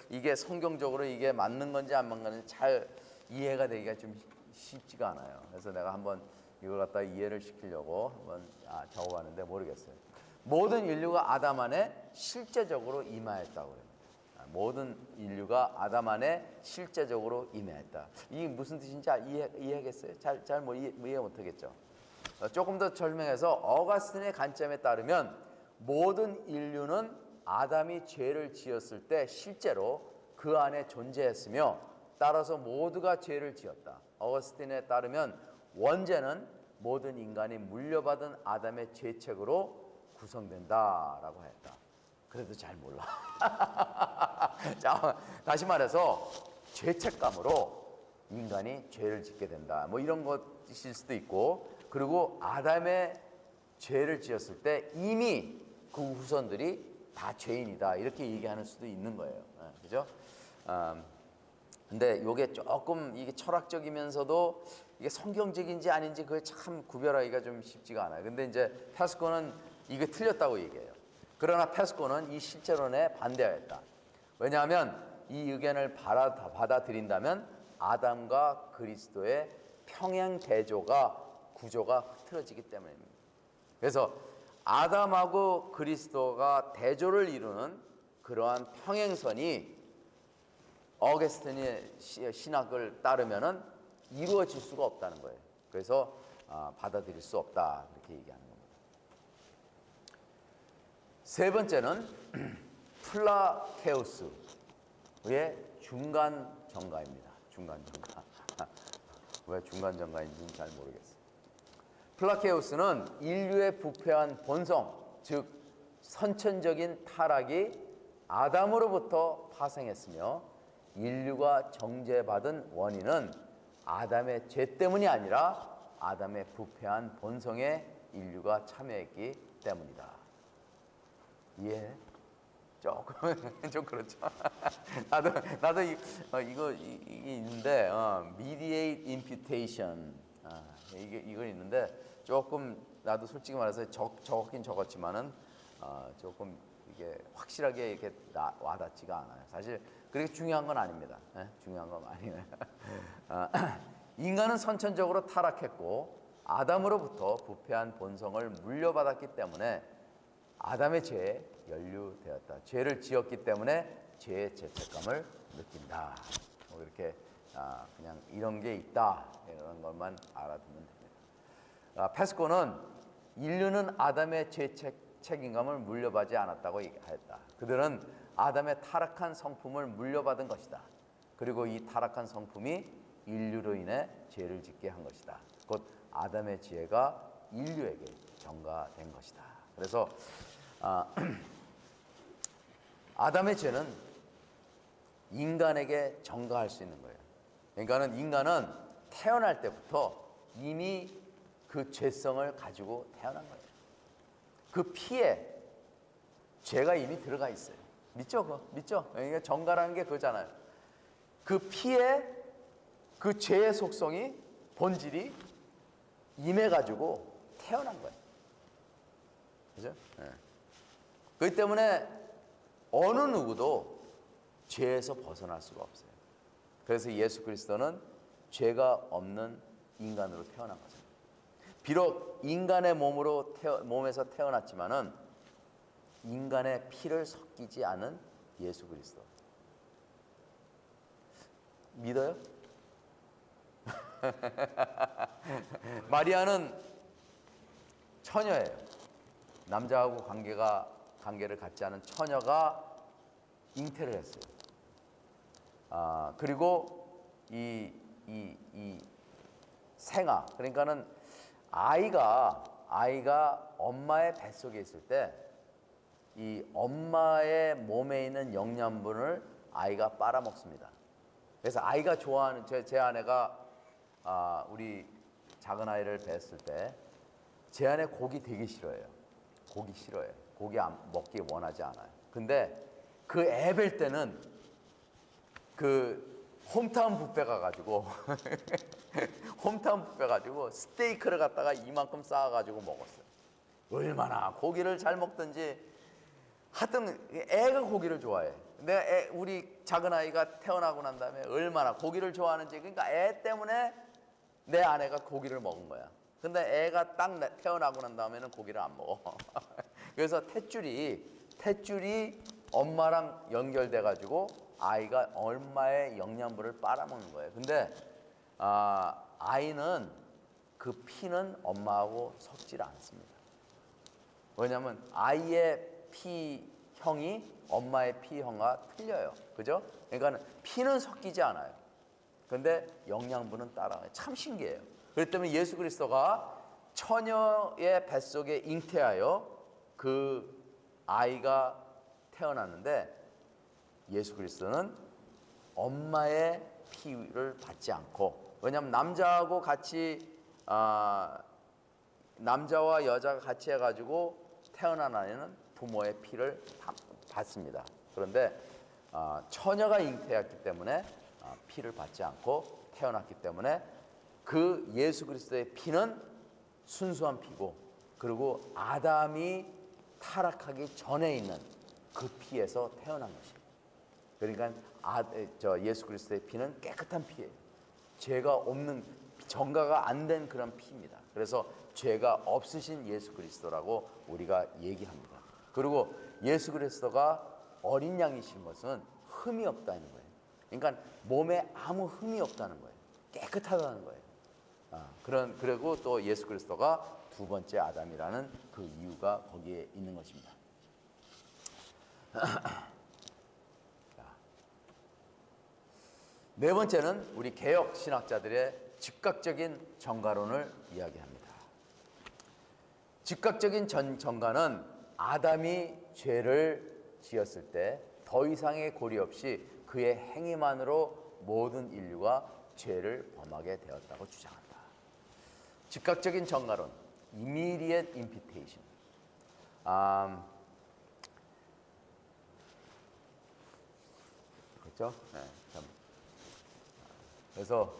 이게 성경적으로 이게 맞는 건지 안 맞는 건지 잘 이해가 되기가 좀 쉽지가 않아요. 그래서 내가 한번 이걸 갖다 이해를 시키려고 한번 적어봤는데 모르겠어요. 모든 인류가 아담 안에 실제적으로 임하였다고 해요. 모든 인류가 아담 안에 실제적으로 임하였다. 이게 무슨 뜻인지 이해하겠어요? 잘 이해 못하겠죠. 조금 더 설명해서 어거스틴의 관점에 따르면 모든 인류는 아담이 죄를 지었을 때 실제로 그 안에 존재했으며 따라서 모두가 죄를 지었다. 어거스틴에 따르면 원죄는 모든 인간이 물려받은 아담의 죄책으로 구성된다라고 했다. 그래도 잘 몰라. 자, 다시 말해서 죄책감으로 인간이 죄를 짓게 된다. 뭐 이런 것일 수도 있고 그리고 아담의 죄를 지었을 때 이미 그 후손들이 다 죄인이다 이렇게 얘기하는 수도 있는 거예요. 그죠? 근데 이게 조금 이게 철학적이면서도 이게 성경적인지 아닌지 그게 참 구별하기가 좀 쉽지가 않아요. 근데 이제 페스코는 이게 틀렸다고 얘기해요. 그러나 페스코는 이 실제론에 반대하였다. 왜냐하면 이 의견을 받아들인다면 아담과 그리스도의 평행 대조가 구조가 흐트러지기 때문입니다. 그래서 아담하고 그리스도가 대조를 이루는 그러한 평행선이 어거스틴의 신학을 따르면은 이루어질 수가 없다는 거예요. 그래서 받아들일 수 없다 이렇게 얘기하는 겁니다. 세 번째는 플라케우스의 중간 정가입니다. 중간 정가. 왜 중간 정가인지는 잘 모르겠어요. 플라케우스는 인류의 부패한 본성, 즉 선천적인 타락이 아담으로부터 파생했으며 인류가 정죄받은 원인은 아담의 죄 때문이 아니라 아담의 부패한 본성에 인류가 참여했기 때문이다. 이해해? 조금 좀 그렇죠. 나도 이거 있는데 mediate imputation 이거 있는데 조금 나도 솔직히 말해서 적긴 적었지만은 조금 이게 확실하게 이렇게 와닿지가 않아요. 사실 그렇게 중요한 건 아닙니다. 중요한 건 아니에요. 인간은 선천적으로 타락했고 아담으로부터 부패한 본성을 물려받았기 때문에 아담의 죄에 연루되었다. 죄를 지었기 때문에 죄의 죄책감을 느낀다. 이렇게 그냥 이런 게 있다. 이런 것만 알아두면 됩니다. 페스코는 인류는 아담의 책임감을 물려받지 않았다고 했다. 그들은 아담의 타락한 성품을 물려받은 것이다. 그리고 이 타락한 성품이 인류로 인해 죄를 짓게 한 것이다. 곧 아담의 지혜가 인류에게 전가된 것이다. 그래서 아담의 죄는 인간에게 전가할 수 있는 거예요. 그러니까 인간은 태어날 때부터 이미 그 죄성을 가지고 태어난 거예요. 그 피에 죄가 이미 들어가 있어요. 믿죠? 그거? 믿죠? 그러니까 전가라는 게 그거잖아요. 그 피에 그 죄의 속성이, 본질이 임해가지고 태어난 거예요. 그죠? 네. 그렇기 때문에 어느 누구도 죄에서 벗어날 수가 없어요. 그래서 예수 그리스도는 죄가 없는 인간으로 태어난 거죠. 비록 인간의 몸에서 태어났지만은 인간의 피를 섞이지 않은 예수 그리스도. 믿어요? 마리아는 처녀예요. 남자하고 관계를 갖지 않은 처녀가 잉태를 했어요. 그리고 이 생아, 그러니까는 아이가 엄마의 뱃속에 있을 때 이 엄마의 몸에 있는 영양분을 아이가 빨아먹습니다. 그래서 아이가 좋아하는, 제 아내가 우리 작은 아이를 뵀을 때 제 아내 고기 되게 싫어해요. 고기 싫어해요. 고기 먹기 원하지 않아요. 근데 그 애 뵐 때는 그 홈타운 뷔페 가가지고 홈타운 뷔페 가지고 스테이크를 갖다가 이만큼 쌓아가지고 먹었어요. 얼마나 고기를 잘 먹든지 하여튼 애가 고기를 좋아해. 근데 우리 작은 아이가 태어나고 난 다음에 얼마나 고기를 좋아하는지, 그러니까 애 때문에 내 아내가 고기를 먹은 거야. 근데 애가 딱 태어나고 난 다음에는 고기를 안 먹어. 그래서 탯줄이 엄마랑 연결돼 가지고 아이가 엄마의 영양분을 빨아먹는 거예요. 근데 아이는 그 피는 엄마하고 섞질 않습니다. 왜냐하면 아이의 피형이 엄마의 피형과 틀려요. 그죠? 그러니까 피는 섞이지 않아요. 근데 영양분은 따라와요. 참 신기해요. 그렇기 때문에 예수 그리스도가 처녀의 뱃속에 잉태하여 그 아이가 태어났는데, 예수 그리스도는 엄마의 피를 받지 않고, 왜냐하면 남자하고 같이 남자와 여자가 같이 해가지고 태어난 아이는 부모의 피를 받습니다. 그런데 처녀가 잉태했기 때문에 피를 받지 않고 태어났기 때문에 그 예수 그리스도의 피는 순수한 피고, 그리고 아담이 타락하기 전에 있는 그 피에서 태어난 것입니다. 그러니까 예수 그리스도의 피는 깨끗한 피예요. 죄가 없는, 정가가 안 된 그런 피입니다. 그래서 죄가 없으신 예수 그리스도라고 우리가 얘기합니다. 그리고 예수 그리스도가 어린 양이신 것은 흠이 없다는 거예요. 그러니까 몸에 아무 흠이 없다는 거예요. 깨끗하다는 거예요. 그리고 또 예수 그리스도가 두 번째 아담이라는 그 이유가 거기에 있는 것입니다. 네 번째는 우리 개혁 신학자들의 즉각적인 정가론을 이야기합니다. 즉각적인 정가는 아담이 죄를 지었을 때 더 이상의 고리 없이 그의 행위만으로 모든 인류가 죄를 범하게 되었다고 주장한다. 즉각적인 정가론, immediate imputation. 그렇죠? 네, 참. 그래서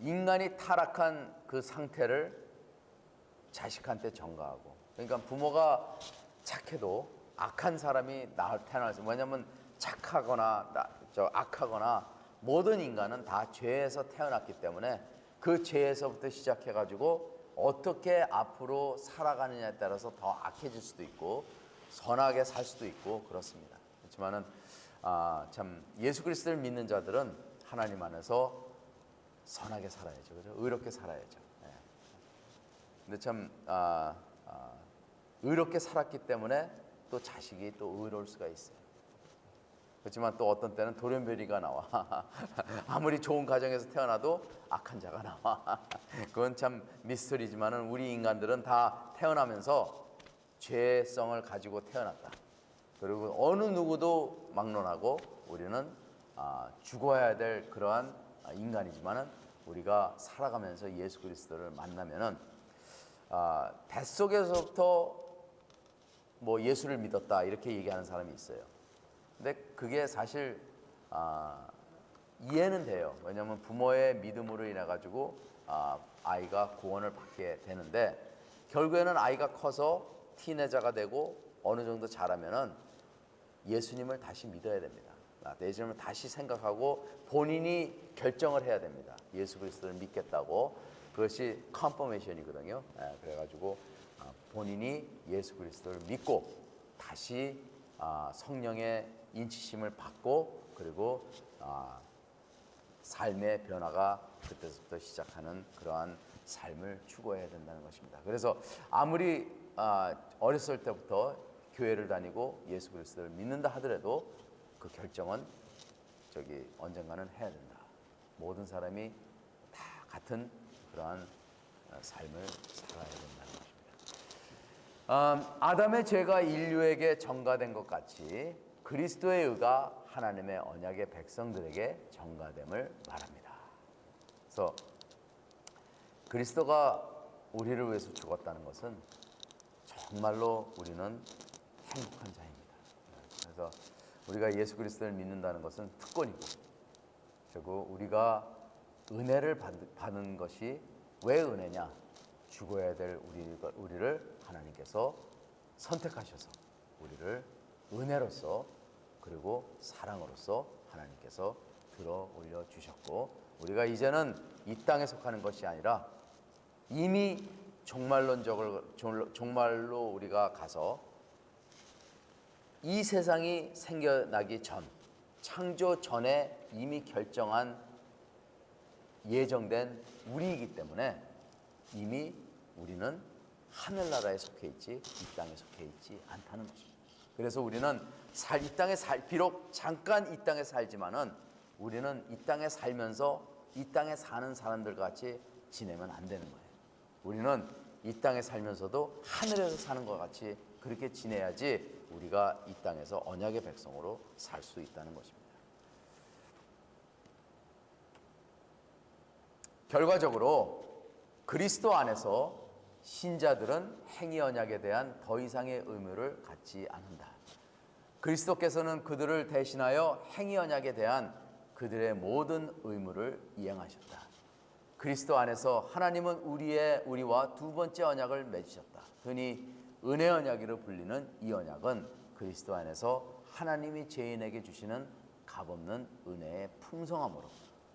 인간이 타락한 그 상태를 자식한테 전가하고, 그러니까 부모가 착해도 악한 사람이 태어나서, 왜냐하면 착하거나 악하거나 모든 인간은 다 죄에서 태어났기 때문에 그 죄에서부터 시작해가지고 어떻게 앞으로 살아가느냐에 따라서 더 악해질 수도 있고 선하게 살 수도 있고 그렇습니다. 그렇지만은 참 예수 그리스도를 믿는 자들은 하나님 안에서 선하게 살아야죠, 그죠? 의롭게 살아야죠. 예. 근데 참 의롭게 살았기 때문에 또 자식이 또 의로울 수가 있어요. 그렇지만 또 어떤 때는 돌연변이가 나와. 아무리 좋은 가정에서 태어나도 악한 자가 나와. 그건 참 미스터리지만은 우리 인간들은 다 태어나면서 죄성을 가지고 태어났다. 그리고 어느 누구도 막론하고 우리는 죽어야 될 그러한 인간이지만은 우리가 살아가면서 예수 그리스도를 만나면은 뱃속에서부터 뭐 예수를 믿었다 이렇게 얘기하는 사람이 있어요. 근데 그게 사실 이해는 돼요. 왜냐하면 부모의 믿음으로 인해 가지고 아이가 구원을 받게 되는데 결국에는 아이가 커서 티네저가 되고 어느 정도 자라면은 예수님을 다시 믿어야 됩니다. 예수님을 다시 생각하고 본인이 결정을 해야 됩니다. 예수 그리스도를 믿겠다고. 그것이 컨퍼메이션이거든요. 그래가지고 본인이 예수 그리스도를 믿고 다시 성령의 인치심을 받고 그리고 삶의 변화가 그때부터 시작하는 그러한 삶을 추구해야 된다는 것입니다. 그래서 아무리 어렸을 때부터 교회를 다니고 예수 그리스도를 믿는다 하더라도 그 결정은 언젠가는 해야 된다. 모든 사람이 다 같은 그러한 삶을 살아야 된다는 것입니다. 아담의 죄가 인류에게 전가된 것 같이 그리스도의 의가 하나님의 언약의 백성들에게 전가됨을 말합니다. 그래서 그리스도가 우리를 위해서 죽었다는 것은 정말로 우리는 행복한 자입니다. 그래서 우리가 예수 그리스도를 믿는다는 것은 특권이고, 그리고 우리가 은혜를 받는 것이 왜 은혜냐? 죽어야 될 우리를 하나님께서 선택하셔서 우리를 은혜로서 그리고 사랑으로서 하나님께서 들어 올려 주셨고, 우리가 이제는 이 땅에 속하는 것이 아니라 이미 종말로 우리가 가서 이 세상이 생겨나기 전, 창조 전에 이미 결정한 예정된 우리이기 때문에 이미 우리는 하늘나라에 속해 있지 이 땅에 속해 있지 않다는 것입니다. 그래서 우리는 비록 잠깐 이 땅에 살지만은 우리는 이 땅에 살면서 이 땅에 사는 사람들 같이 지내면 안 되는 거예요. 우리는 이 땅에 살면서도 하늘에서 사는 것 같이 그렇게 지내야지 우리가 이 땅에서 언약의 백성으로 살 수 있다는 것입니다. 결과적으로 그리스도 안에서 신자들은 행위 언약에 대한 더 이상의 의무를 갖지 않는다. 그리스도께서는 그들을 대신하여 행위 언약에 대한 그들의 모든 의무를 이행하셨다. 그리스도 안에서 하나님은 우리와 두 번째 언약을 맺으셨다. 흔히 은혜 언약으로 불리는 이 언약은 그리스도 안에서 하나님이 죄인에게 주시는 값없는 은혜의 풍성함으로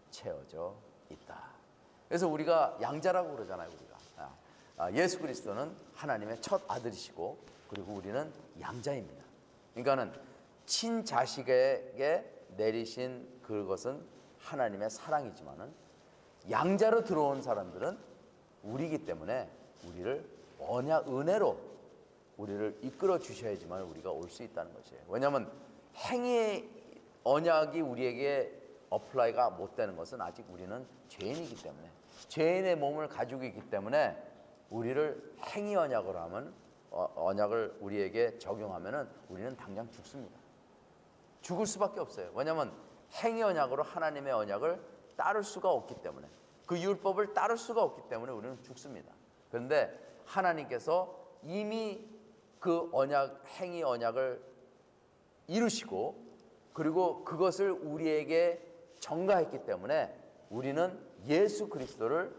채워져 있다. 그래서 우리가 양자라고 그러잖아요. 우리가 예수 그리스도는 하나님의 첫 아들이시고 그리고 우리는 양자입니다. 그러니까는 친자식에게 내리신 그것은 하나님의 사랑이지만은 양자로 들어온 사람들은 우리이기 때문에 우리를 은혜로 우리를 이끌어 주셔야지만 우리가 올 수 있다는 것이에요. 왜냐하면 행위의 언약이 우리에게 어플라이가 못 되는 것은 아직 우리는 죄인이기 때문에, 죄인의 몸을 가지고 있기 때문에 우리를 행위 언약으로 하면 언약을 우리에게 적용하면은 우리는 당장 죽습니다. 죽을 수밖에 없어요. 왜냐하면 행위 언약으로 하나님의 언약을 따를 수가 없기 때문에, 그 율법을 따를 수가 없기 때문에 우리는 죽습니다. 그런데 하나님께서 이미 그 행위 언약을 이루시고 그리고 그것을 우리에게 전가했기 때문에 우리는 예수 그리스도를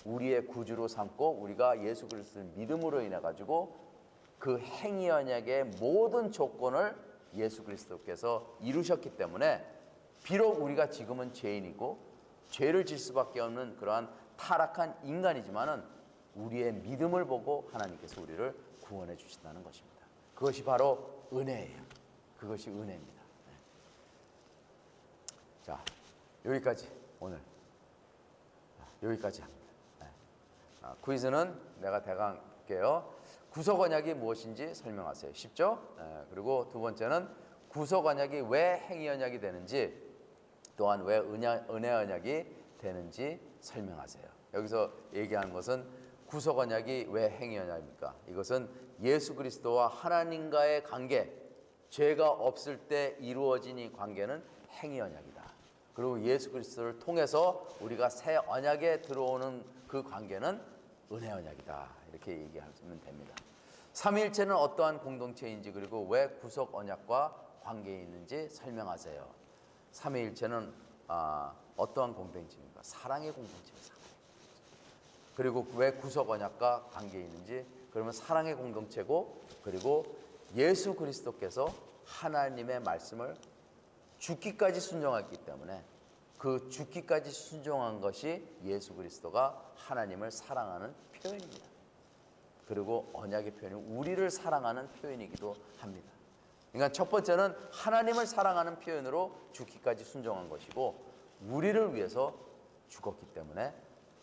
우리의 구주로 삼고 우리가 예수 그리스도를 믿음으로 인해 가지고 그 행위 언약의 모든 조건을 예수 그리스도께서 이루셨기 때문에 비록 우리가 지금은 죄인이고 죄를 질 수밖에 없는 그러한 타락한 인간이지만은 우리의 믿음을 보고 하나님께서 우리를 구원해 주신다는 것입니다. 그것이 바로 은혜예요. 그것이 은혜입니다. 자, 여기까지 오늘 여기까지 합니다. 퀴즈는 내가 대강 할게요. 구속 언약이 무엇인지 설명하세요. 쉽죠? 그리고 두 번째는 구속 언약이 왜 행위 언약이 되는지, 또한 왜 은혜 언약이 되는지 설명하세요. 여기서 얘기하는 것은 구속 언약이 왜 행위 언약입니까? 이것은 예수 그리스도와 하나님과의 관계, 죄가 없을 때 이루어진 이 관계는 행위 언약이다. 그리고 예수 그리스도를 통해서 우리가 새 언약에 들어오는 그 관계는 은혜 언약이다. 이렇게 얘기하면 됩니다. 삼위일체는 어떠한 공동체인지, 그리고 왜 구속 언약과 관계에 있는지 설명하세요. 삼위일체는 어떠한 공동체입니까? 사랑의 공동체입니다. 그리고 왜 구속 언약과 관계에 있는지, 그러면 사랑의 공동체고, 그리고 예수 그리스도께서 하나님의 말씀을 죽기까지 순종했기 때문에 그 죽기까지 순종한 것이 예수 그리스도가 하나님을 사랑하는 표현입니다. 그리고 언약의 표현이 우리를 사랑하는 표현이기도 합니다. 그러니까 첫 번째는 하나님을 사랑하는 표현으로 죽기까지 순종한 것이고, 우리를 위해서 죽었기 때문에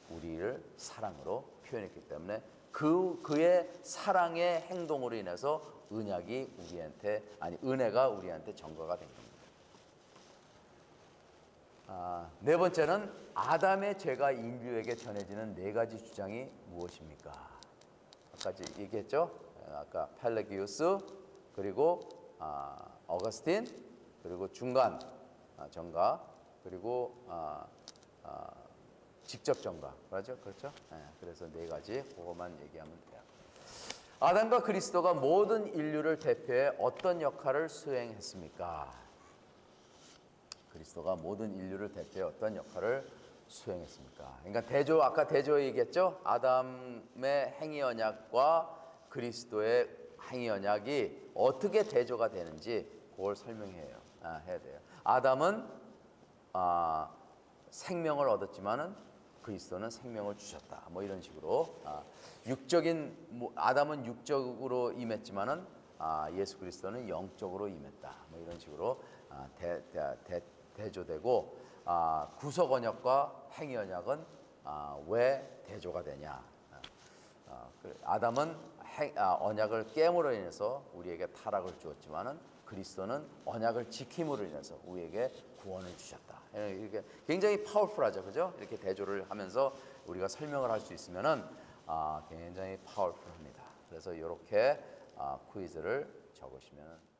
우리를 사랑으로 표현했기 때문에 그의 사랑의 행동으로 인해서 은혜가 우리한테 전가가 된 겁니다. 네 번째는 아담의 죄가 인류에게 전해지는 네 가지 주장이 무엇입니까? 아까 얘기했죠? 아까 펠레기우스, 그리고 어거스틴, 그리고 중간 정가, 그리고 직접 정가. 그렇죠? 그래서 네 가지 그것만 얘기하면 돼요. 아담과 그리스도가 모든 인류를 대표해 어떤 역할을 수행했습니까? 그리스도가 모든 인류를 대표해 어떤 역할을 수행했습니까? 그러니까 아까 대조 얘기했죠? 아담의 행위 언약과 그리스도의 행위 언약이 어떻게 대조가 되는지 그걸 설명해야 돼요. 아담은 생명을 얻었지만은 그리스도는 생명을 주셨다. 뭐 이런 식으로 아담은 육적으로 임했지만은 예수 그리스도는 영적으로 임했다. 뭐 이런 식으로 대조되고, 구속 언약과 행위 언약은 왜 대조가 되냐? 아담은 언약을 깨므로 인해서 우리에게 타락을 주었지만은 그리스도는 언약을 지킴으로 인해서 우리에게 구원을 주셨다. 이렇게 굉장히 파워풀하죠, 그죠? 이렇게 대조를 하면서 우리가 설명을 할 수 있으면은 굉장히 파워풀합니다. 그래서 이렇게 퀴즈를 적으시면.